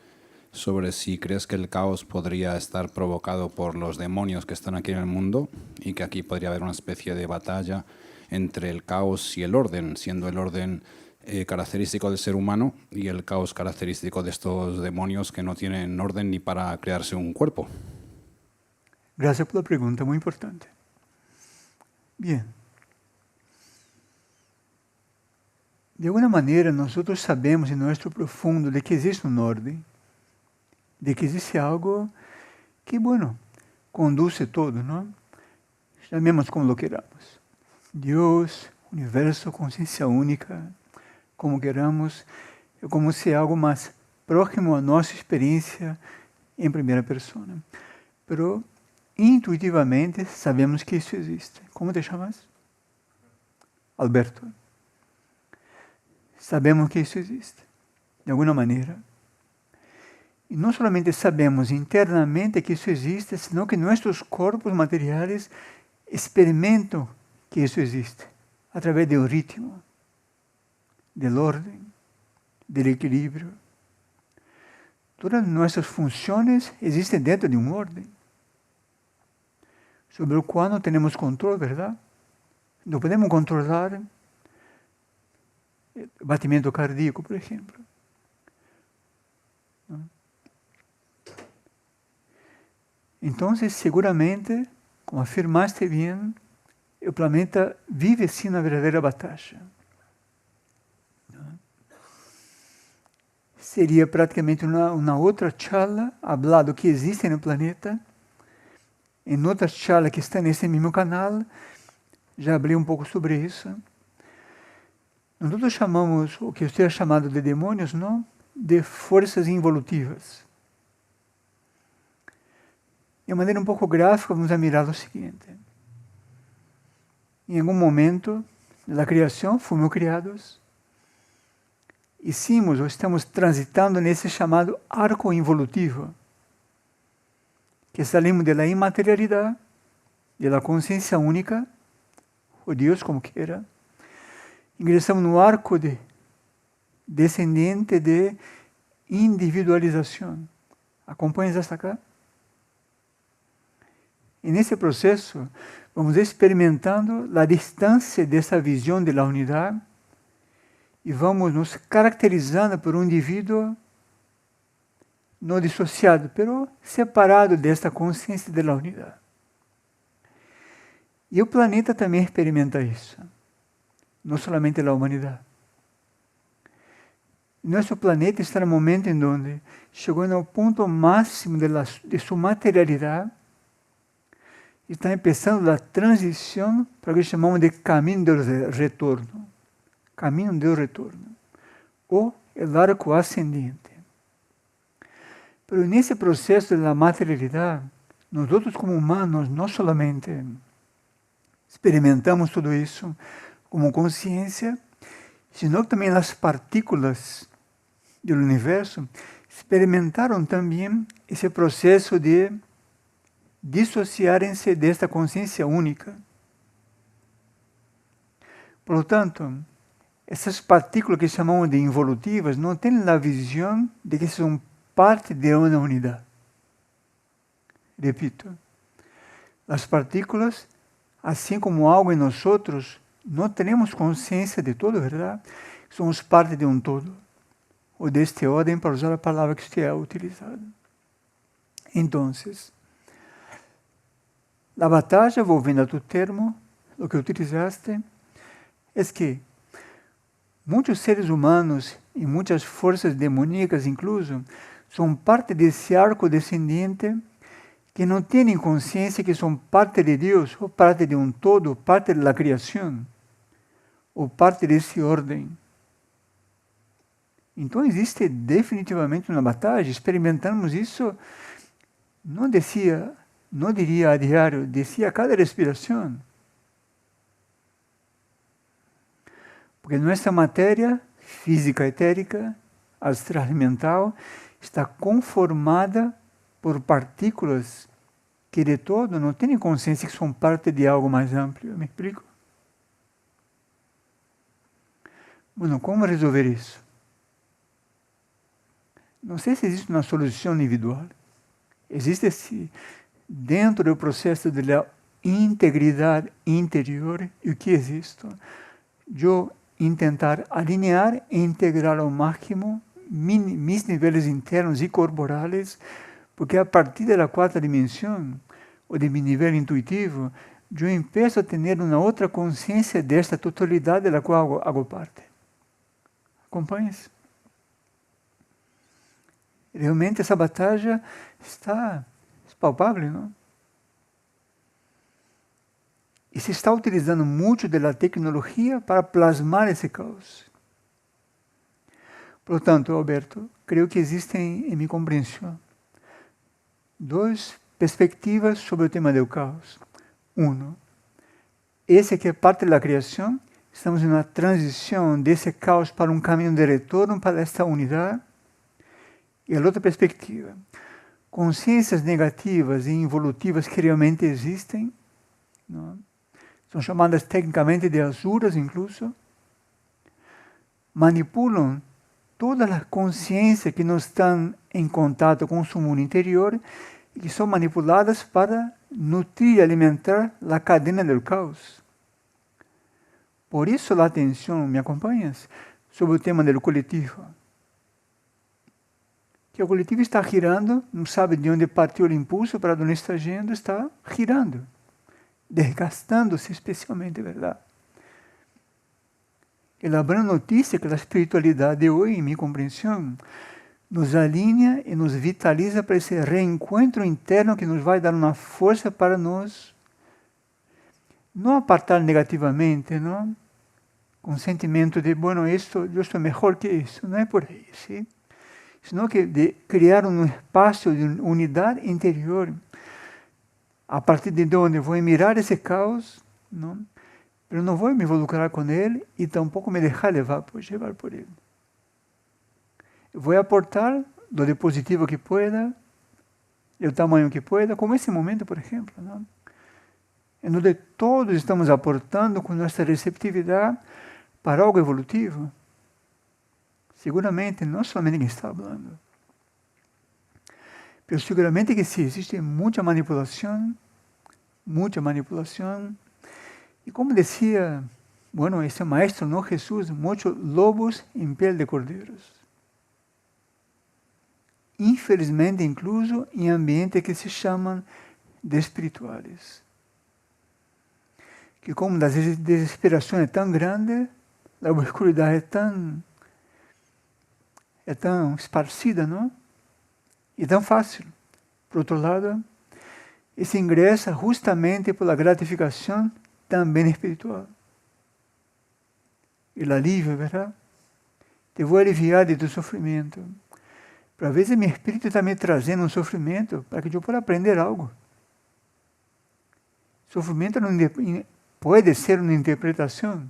sobre si crees que el caos podría estar provocado por los demonios que están aquí en el mundo y que aquí podría haber una especie de batalla entre el caos y el orden, siendo el orden característico del ser humano y el caos característico de estos demonios que no tienen orden ni para crearse un cuerpo. Gracias por la pregunta, muy importante. Bien. De alguna maneira, nosotros sabemos em nosso profundo de que existe uma ordem, de que existe algo que, bueno, conduce todo, não? Chamemos como lo queramos. Deus, universo, consciência única, como queramos, é como se algo mais próximo à nossa experiência em primeira persona. Pero, intuitivamente, sabemos que isso existe. Como te chamas? Alberto. Sabemos que isso existe, de alguma maneira. E não somente sabemos internamente que isso existe, senão que nossos corpos materiais experimentam que isso existe, através do ritmo, da ordem, do equilíbrio. Todas nossas funções existem dentro de uma ordem, sobre o qual não temos controle, verdade? Não podemos controlar batimento cardíaco, por exemplo. Então, seguramente, como afirmaste bem, o planeta vive sim na verdadeira batalha. Seria praticamente uma outra charla, falar do que existe no planeta. Em outra charla que está nesse mesmo canal, já falei um pouco sobre isso. Nós chamamos o que é chamado de demônios, não? De forças involutivas. De maneira um pouco gráfica, vamos mirar o seguinte. Em algum momento da criação, fomos criados, hicimos ou estamos transitando nesse chamado arco involutivo, que saímos da imaterialidade, da consciência única, ou Deus como queira, ingressamos no arco descendente de individualização. Acompanhas hasta cá? E nesse processo, vamos experimentando a distância dessa visão da unidade e vamos nos caracterizando por um indivíduo não dissociado, mas separado desta consciência da unidade. E o planeta também experimenta isso. Não somente a humanidade. Nosso planeta está no momento em que chegou no ponto máximo de sua materialidade e está começando a transição para o que chamamos de caminho do retorno. Caminho do retorno. Ou o arco ascendente. Mas nesse processo da materialidade, nós outros como humanos, não somente experimentamos tudo isso como consciência, sino que também as partículas do universo experimentaram também esse processo de dissociarem-se desta consciência única. Por lo tanto, essas partículas que chamamos de involutivas não têm a visão de que são parte de uma unidade. Repito, as partículas, assim como algo em nós outros, não temos consciência de todo, verdade? Somos parte de um todo. Ou deste ordem, para usar a palavra que é utilizada. Então, a batalha, voltando a tu termo, o que utilizaste, é que muitos seres humanos e muitas forças demoníacas, incluso, são parte desse arco descendente que não têm consciência que são parte de Deus, ou parte de um todo, parte da criação, ou parte desse ordem. Então existe definitivamente uma batalha, experimentamos isso, não diria a diário, descia a cada respiração. Porque nossa matéria física, etérica, astral e mental está conformada por partículas que de todo não têm consciência que são parte de algo mais amplo. Me explico? Bueno, como resolver isso? não sei se existe uma solução individual. Existe dentro do processo da integridade interior, e o que existe? Eu tentar alinhar e integrar ao máximo mis níveis internos e corporais, porque a partir da quarta dimensão, ou de meu nível intuitivo, eu empiezo a ter uma outra consciência desta totalidade da qual hago parte. Acompanha-se? Realmente essa batalha está palpável, não? E se está utilizando muito da tecnologia para plasmar esse caos. Portanto, Alberto, creio que existem, em minha compreensão, duas perspectivas sobre o tema do caos. Esse que é parte da criação, estamos em uma transição desse caos para um caminho de retorno para esta unidade. E a outra perspectiva, consciências negativas e involutivas que realmente existem, não? São chamadas tecnicamente de asuras, incluso, manipulam todas as consciências que não estão em contato com o seu mundo interior e que são manipuladas para nutrir e alimentar a cadeia do caos. Por isso a atenção, me acompanhas, sobre o tema do coletivo. Que o coletivo está girando, não sabe de onde partiu o impulso, para onde está indo, está girando, desgastando-se especialmente, verdade? E a boa notícia é que a espiritualidade de hoje, em minha compreensão, nos alinha e nos vitaliza para esse reencontro interno que nos vai dar uma força para nos não apartar negativamente, não? Com o sentimento de, bueno, eu estou melhor que isso, não é por aí, sim? Senão que de criar um espaço de unidade interior, a partir de onde vou mirar esse caos, não? Mas não vou me involucrar com ele e tampouco me deixar levar por ele. Vou aportar do de positivo que pueda, do tamanho que pueda, como esse momento, por exemplo, não? Onde todos estamos aportando com nossa receptividade para algo evolutivo. Seguramente, não somente quem está falando, mas seguramente que sim, existe muita manipulação, e como dizia, bueno, esse maestro, não Jesus, muitos lobos em pele de cordeiros. Infelizmente, incluso em ambientes que se chamam de espirituais. Que como a desesperação é tão grande, a obscuridade é tão esparcida, não? E tão fácil. Por outro lado, e se ingressa justamente pela gratificação também espiritual. E o alívio, verdade? Te vou aliviar de teu sofrimento. Para às vezes meu espírito está me trazendo um sofrimento para que eu possa aprender algo. Sofrimento não pode ser uma interpretação,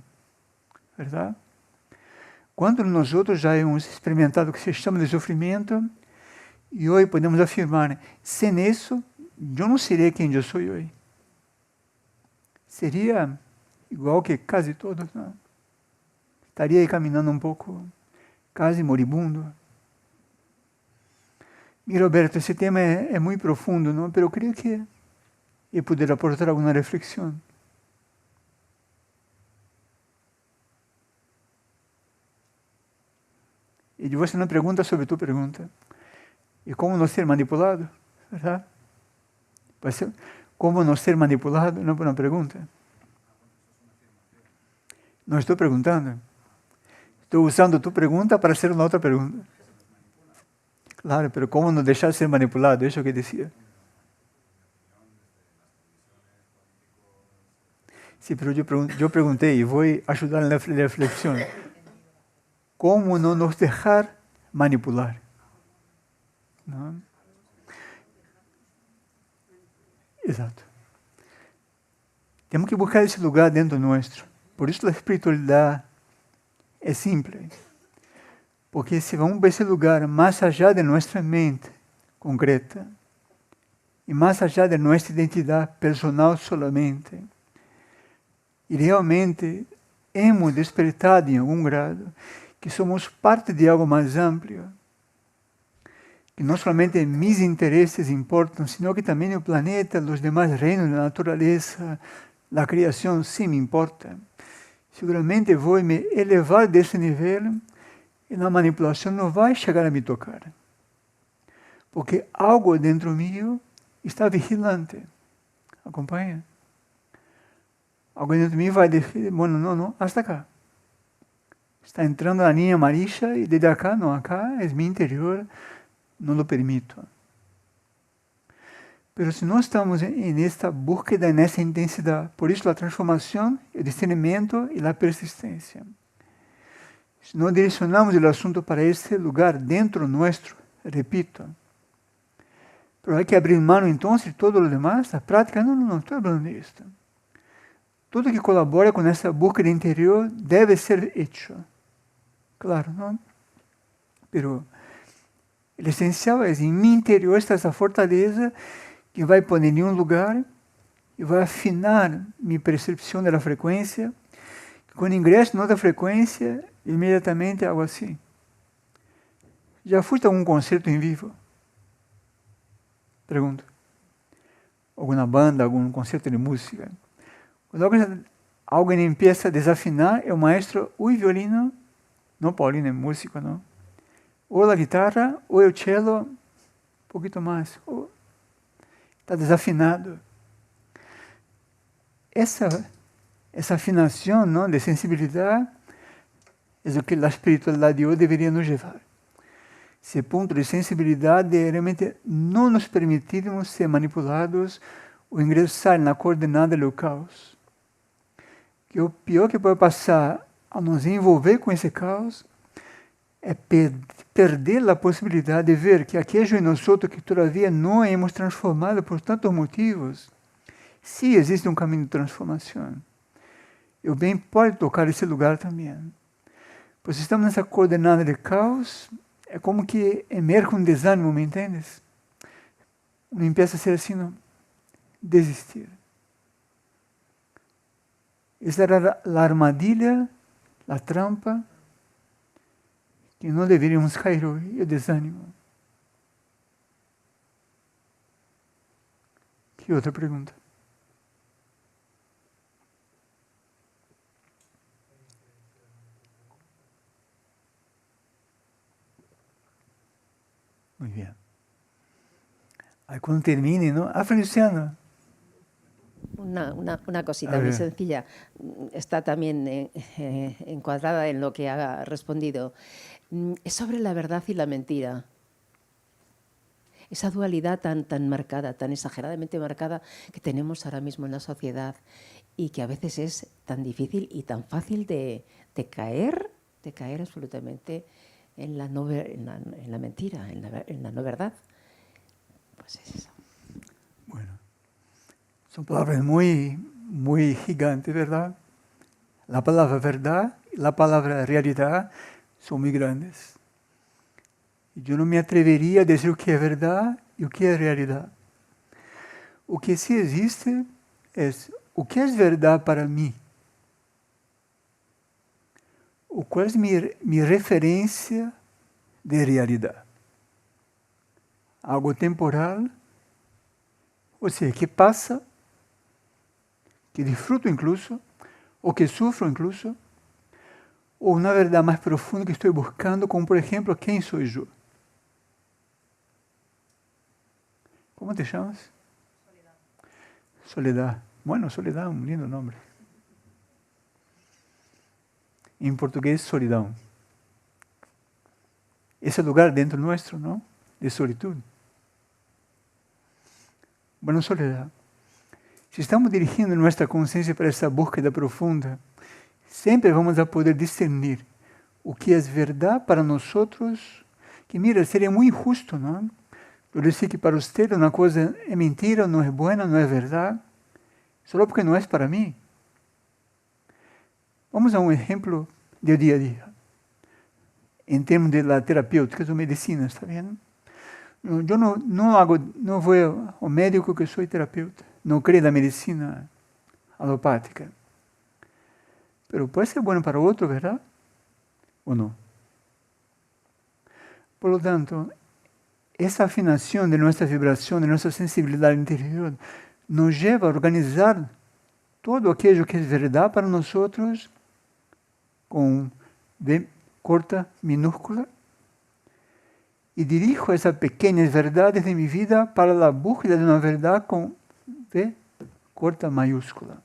verdade? Quando nós outros já hemos experimentado o que se chama de sofrimento, e hoje podemos afirmar, sem isso, eu não seria quem eu sou hoje. Seria igual que quase todos, não? Estaria aí caminhando um pouco, quase moribundo. E Roberto, esse tema é muito profundo, não? Mas eu creio que eu poder aportar alguma reflexão. E eu vou fazer uma pergunta sobre tua pergunta. E como não ser manipulado? Verdade? Como não ser manipulado? Não por uma pergunta. Não estou perguntando. Estou usando tua pergunta para ser uma outra pergunta. Claro, mas como não deixar de ser manipulado? Isso é o que eu dizia. Sim, mas eu perguntei e vou ajudar na reflexão. Como não nos deixar manipular? Não? Exato. Temos que buscar esse lugar dentro nosso. Por isso a espiritualidade é simples. Porque se vamos para esse lugar mais allá de nossa mente concreta e mais allá de nossa identidade personal solamente, e realmente hemos despertado em algum grado que somos parte de algo mais amplo, que no solamente mis intereses importan, sino que también el planeta, los demás reinos, la naturaleza, la creación sí me importa. Seguramente voy a me elevar de ese nivel y la manipulación no va a llegar a me tocar. Porque algo dentro mío está vigilante. ¿Acompaña? Algo dentro de mí vai decir, bueno, no, hasta acá. Está entrando la línea amarilla y desde acá, no, acá es mi interior, no lo permito. Pero si no estamos en esta búsqueda, en esa intensidad, por eso la transformación, el discernimiento y la persistencia. Si no direccionamos el asunto para ese lugar dentro nuestro, repito, pero hay que abrir mano entonces de todo lo demás, la práctica, no, estoy hablando de esto. Todo que colabora con esa búsqueda interior debe ser hecho. Claro, ¿no? Pero el esencial es, en mi interior está esa fortaleza que vai poner em um lugar e vai afinar minha percepção da frequência. Quando ingresso em outra frequência, imediatamente algo assim. Já foste a algum concerto em vivo? Pergunto. Alguma banda, algum concerto de música? Quando alguém empieza a desafinar, é o maestro, o violino, não Paulino, é músico, não? Ou a guitarra, ou o cello, um pouquinho mais. Está desafinado. Essa afinação, não, de sensibilidade é o que a espiritualidade de hoje deveria nos levar. Esse ponto de sensibilidade de realmente não nos permitirmos ser manipulados ou ingressar na coordenada do caos. Que o pior que pode passar a nos envolver com esse caos é perder a possibilidade de ver que aquello em nós que todavia não hemos transformado por tantos motivos, sim existe um caminho de transformação. E o bem pode tocar esse lugar também. Pois estamos nessa coordenada de caos, é como que emerge um desânimo, me entendes? Uno empieza a ser assim, não? Desistir. Essa era a armadilha, a trampa, que não deveríamos cair hoje, o desânimo. Que outra pergunta? Muito bem. Aí quando termine, ¿no? Feliciano. Una cosita muy sencilla. Está también encuadrada en lo que ha respondido. Es sobre la verdad y la mentira. Esa dualidad tan marcada, tan exageradamente marcada que tenemos ahora mismo en la sociedad y que a veces es tan difícil y tan fácil de caer absolutamente en la mentira, en la no verdad. Pues es eso. Bueno, son palabras muy, muy gigantes, ¿verdad? La palabra verdad y la palabra realidad son muy grandes. Y yo no me atrevería a decir o que é verdade e o que é realidade. O que sí existe es o que es verdade para mí. O qual es mi referencia de realidade. Algo temporal, ou seja, que passa, que disfruto incluso, ou que sufro incluso, ou uma verdade mais profunda que estou buscando, como por exemplo, quem sou eu? ¿Cómo te llamas? Soledad. Soledad. Bueno, Soledad, un lindo nombre. En portugués, solidão. Ese lugar dentro nuestro, ¿no? De solitud. Bueno, Soledad. Si estamos dirigindo nuestra conciencia para essa búsqueda profunda, sempre vamos a poder discernir o que é verdade para nós, que mira, seria muito injusto, não? Eu disse que para você uma coisa é mentira, não é boa, não é verdade, só porque não é para mim. Vamos a um exemplo do dia a dia. Em termos de la terapêutica, de medicina, está vendo? Eu não vou ao médico que sou terapeuta, não creio na medicina alopática. Mas pode ser bom para outro, verdade? Ou não? Por lo tanto, essa afinação de nossa vibração, de nossa sensibilidade interior, nos leva a organizar todo aquilo que é verdade para nós outros com V corta, minúscula, e dirijo essas pequenas verdades de minha vida para a búsqueda de uma verdade com V corta, maiúscula.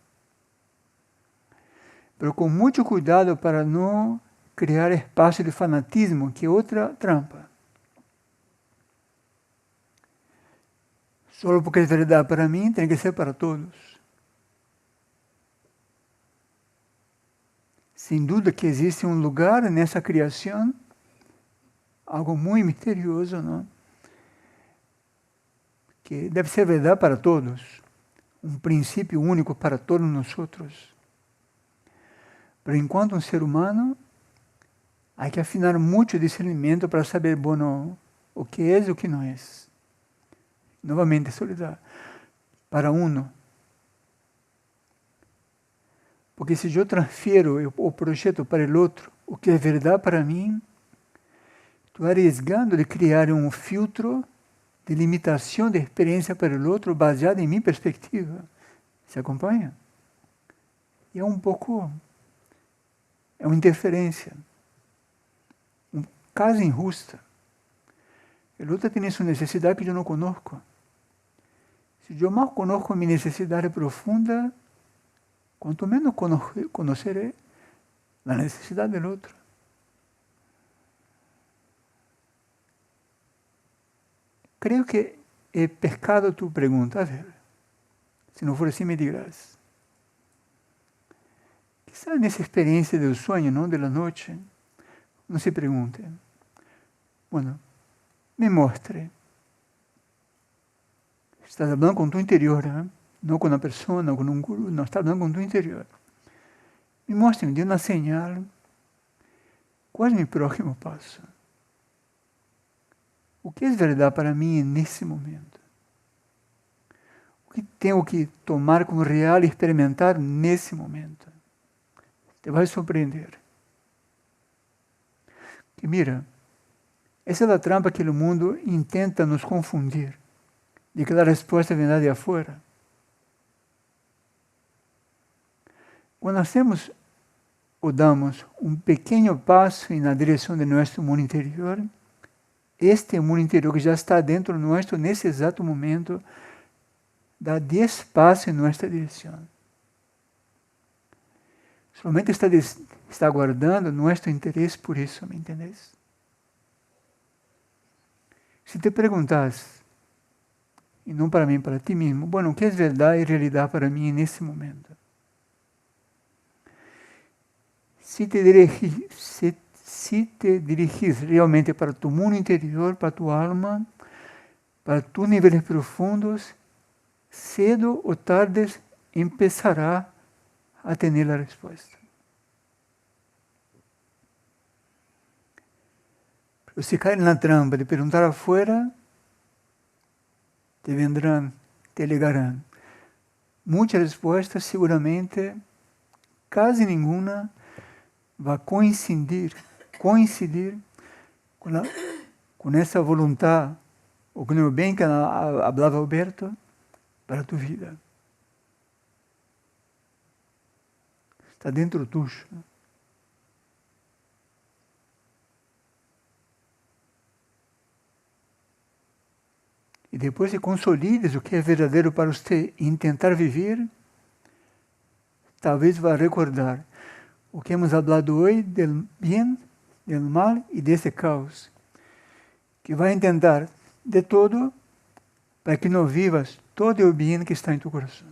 Mas com muito cuidado para não criar espaço de fanatismo, que é outra trampa. Só porque é verdade para mim, tem que ser para todos. Sem dúvida que existe um lugar nessa criação, algo muito misterioso, não? Que deve ser verdade para todos. Um princípio único para todos nós outros. Mas enquanto um ser humano, há que afinar muito o discernimento para saber, bueno, o que é e o que não é. Novamente, solidário. Para uno. Porque se eu transfiro o projeto para o outro, o que é verdade para mim, estou arriesgando de criar um filtro de limitação de experiência para o outro baseado em minha perspectiva. Se acompanha? E é um pouco... é uma interferência. Um caso injusta. O outro tem sua necessidade que eu não conosco. Se eu mal conosco minha necessidade profunda, quanto menos conhecerei a necessidade do outro. Creio que é pecado tu pergunta, a ver. Se não for assim, me dirás. Quizás nessa experiência do sonho, não, da noite, não se pergunte. Bueno, me mostre. Estás falando com tu interior, ¿eh? Não com uma pessoa, não com um guru, não, estás falando com tu interior. Me mostre, me dê uma señal. Qual é o meu próximo passo? O que é verdade para mim nesse momento? O que tenho que tomar como real e experimentar nesse momento? Te vai surpreender. Que mira, essa é a trampa que o mundo intenta nos confundir, de que a resposta vem lá de afuera. Quando hacemos ou damos um pequeno passo na direção de nosso mundo interior, este mundo interior que já está dentro de nós, nesse exato momento, dá 10 passos em nossa direção. Somente está aguardando nosso interesse por isso, me entendés? Se te perguntas, e não para mim, para ti mesmo, bueno, o que é verdade e realidade para mim nesse momento? Se te dirigis realmente para tu mundo interior, para tu alma, para tus níveis profundos, cedo ou tarde empezará a ter a resposta. Pero se cair na trampa de perguntar afuera, te vendrão, te ligarão. Muitas respostas, seguramente, quase nenhuma, vai coincidir com essa vontade, ou com o bem que falava Alberto, para a tua vida. Está dentro tuyo. E depois que consolides o que é verdadeiro para você e tentar viver, talvez vá recordar o que hemos hablado hoje del bem, del mal e desse caos, que vai tentar de todo para que não vivas todo o bem que está em tu coração.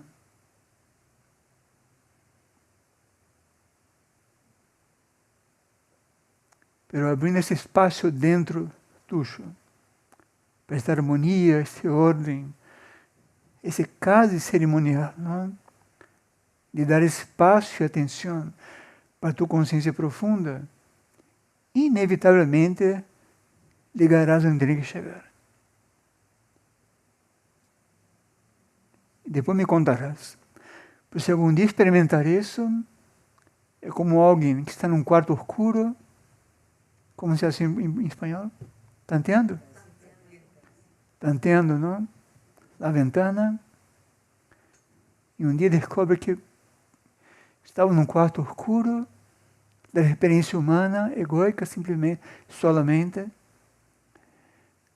Pero abrindo esse espaço dentro tuyo, para esta harmonia, esta ordem, esse caso cerimonial, não? De dar espaço e atenção para a tua consciência profunda, inevitavelmente ligarás onde tem que chegar. E depois me contarás. Porque se algum dia experimentar isso, é como alguém que está num quarto escuro, como se diz assim em espanhol? Tanteando? planteando, ¿no?, la ventana, y un día descubre que estaba en un cuarto oscuro de la experiencia humana, egoica, simplemente, solamente.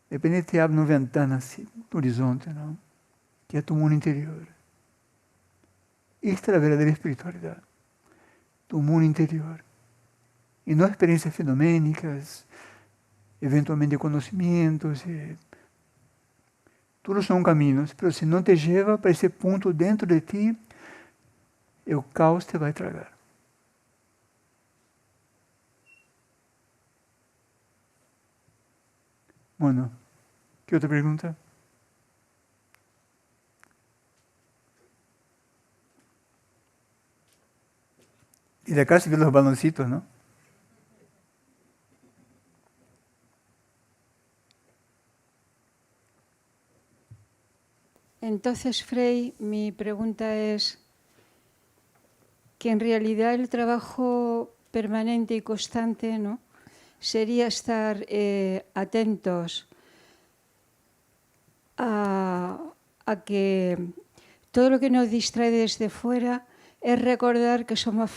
De repente te abre una ventana así, no horizonte, ¿no?, que es tu mundo interior. Esta es la verdadera espiritualidad, tu mundo interior. Y no experiencias fenoménicas, eventualmente conocimientos. Todos son caminos, pero si no te lleva para ese punto dentro de ti, el caos te va a tragar. Bueno, ¿qué otra pregunta? Y de acá se ven los baloncitos, ¿no? Entonces, Frei, mi pregunta es que en realidad el trabajo permanente y constante, ¿no?, sería estar atentos a que todo lo que nos distrae desde fuera es recordar que somos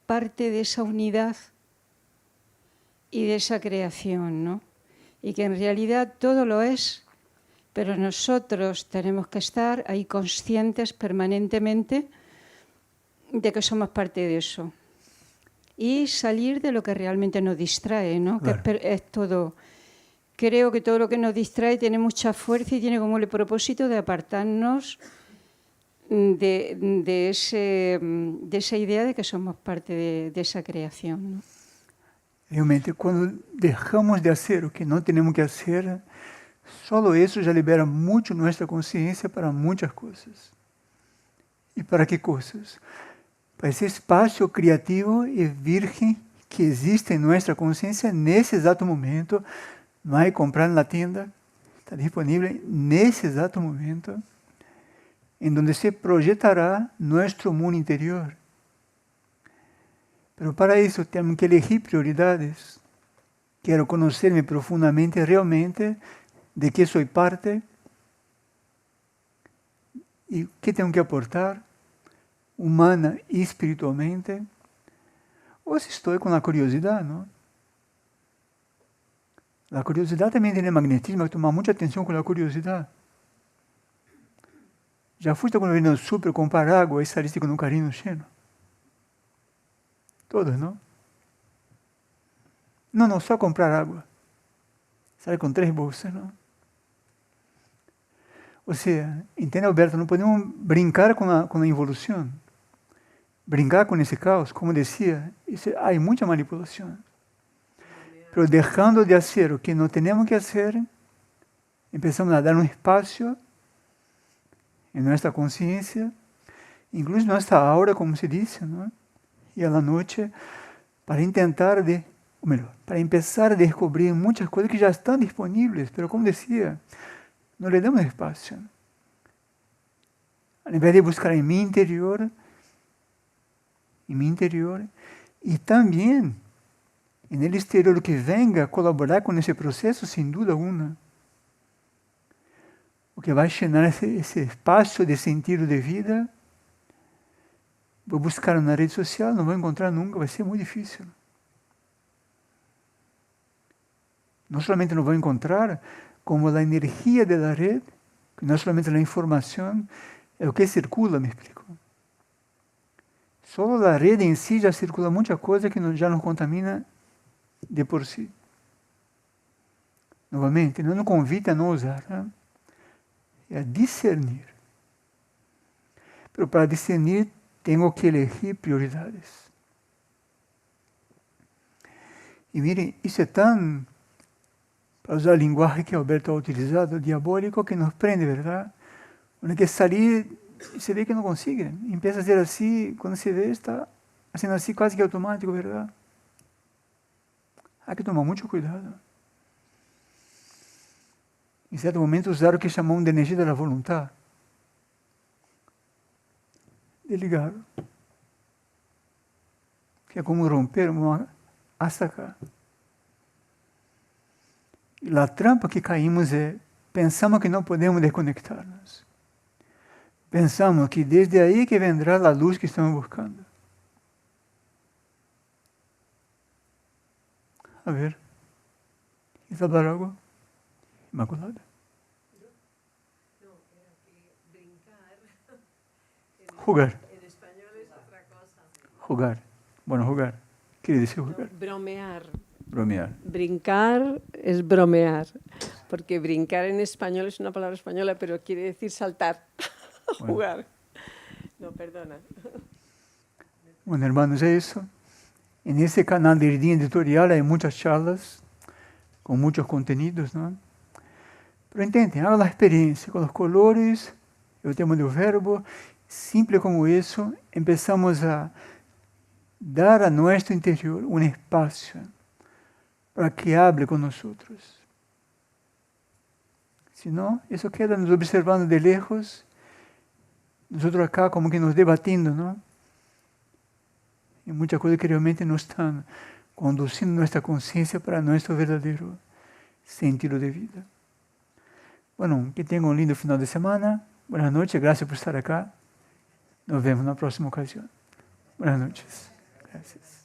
parte de esa unidad y de esa creación, ¿no? Y que en realidad todo lo es, pero nosotros tenemos que estar ahí conscientes permanentemente de que somos parte de eso. Y salir de lo que realmente nos distrae, ¿no? Claro. Que es todo. Creo que todo lo que nos distrae tiene mucha fuerza y tiene como el propósito de apartarnos de esa idea de que somos parte de esa creación, ¿no? Realmente, cuando dejamos de hacer lo que no tenemos que hacer, solo eso ya libera mucho nuestra conciencia para muchas cosas. ¿Y para qué cosas? Para ese espacio creativo y virgen que existe en nuestra conciencia en ese exacto momento. No hay que comprar en la tienda, está disponible en ese exacto momento, en donde se proyectará nuestro mundo interior. Pero para eso tenemos que elegir prioridades. Quiero conocerme profundamente, realmente, de qué soy parte y qué tengo que aportar, humana y espiritualmente, o si estoy con la curiosidad, ¿no? La curiosidad también tiene magnetismo, hay que tomar mucha atención con la curiosidad. ¿Ya fuiste cuando vino al súper comprar agua y saliste con un carrinho lleno? Todos, ¿no? No, só comprar agua. Sale con 3 bolsas, ¿no? O sea, entende, Alberto, no podemos brincar con la evolución. Brincar con ese caos, como decía, hay mucha manipulación. Pero dejando de hacer lo que no tenemos que hacer, empezamos a dar un espacio en nuestra conciencia, incluso en nuestra aura, como se dice, ¿no? Y a la noche, para intentar para empezar a descubrir muchas cosas que ya están disponibles, pero como decía, no le damos espacio. Al invés de buscar en mi interior, y también en el exterior que venga a colaborar con ese proceso, sin duda alguna. O que vai llenar ese espacio de sentido de vida, vou buscar na rede social, não vou encontrar nunca, vai ser muito difícil. Não somente não vou encontrar, como a energia da rede, que não somente a informação, é o que circula, me explico. Só a rede em si já circula muita coisa que já nos contamina de por si. Novamente, não nos convida a não usar, né? É a discernir. Pero para discernir, tenho que elegir prioridades. E miren, isso é tão, para usar a linguagem que Alberto ha utilizado, diabólico, que nos prende, ¿verdad? Uno que salir y se ve que no consigue. Empieza a ser así, cuando se ve, está haciendo así casi que automático, ¿verdad? Hay que tomar mucho cuidado. Em certo momento, usar o que chamam de energia da vontade. Desligar. Que é como romper hasta acá. E a trampa que caímos é pensamos que não podemos desconectar-nos. Pensamos que desde aí que vendrá a luz que estamos buscando. A ver, ¿quieres hablar algo? Inmaculada. Jugar. En español es otra cosa. Jugar. Bueno, jugar. ¿Quiere decir jugar? Bromear. Bromear. Brincar es bromear, porque brincar en español es una palabra española, pero quiere decir saltar, Bueno. jugar. No, perdona. Bueno, hermanos, é isso. En ese canal de Irdin Editorial hay muchas charlas con muchos contenidos, ¿no? Pero intenten, hagan la experiencia con los colores, el tema del verbo, simple como eso, empezamos a dar a nuestro interior un espacio para que hable con nosotros. Si no, eso queda nos observando de lejos, nosotros acá como que nos debatiendo, ¿no? Y muchas cosas que realmente no están conduciendo nuestra conciencia para nuestro verdadero sentido de vida. Bueno, que tengan un lindo final de semana. Buenas noches, gracias por estar acá. Nos vemos en la próxima ocasión. Buenas noches. Gracias.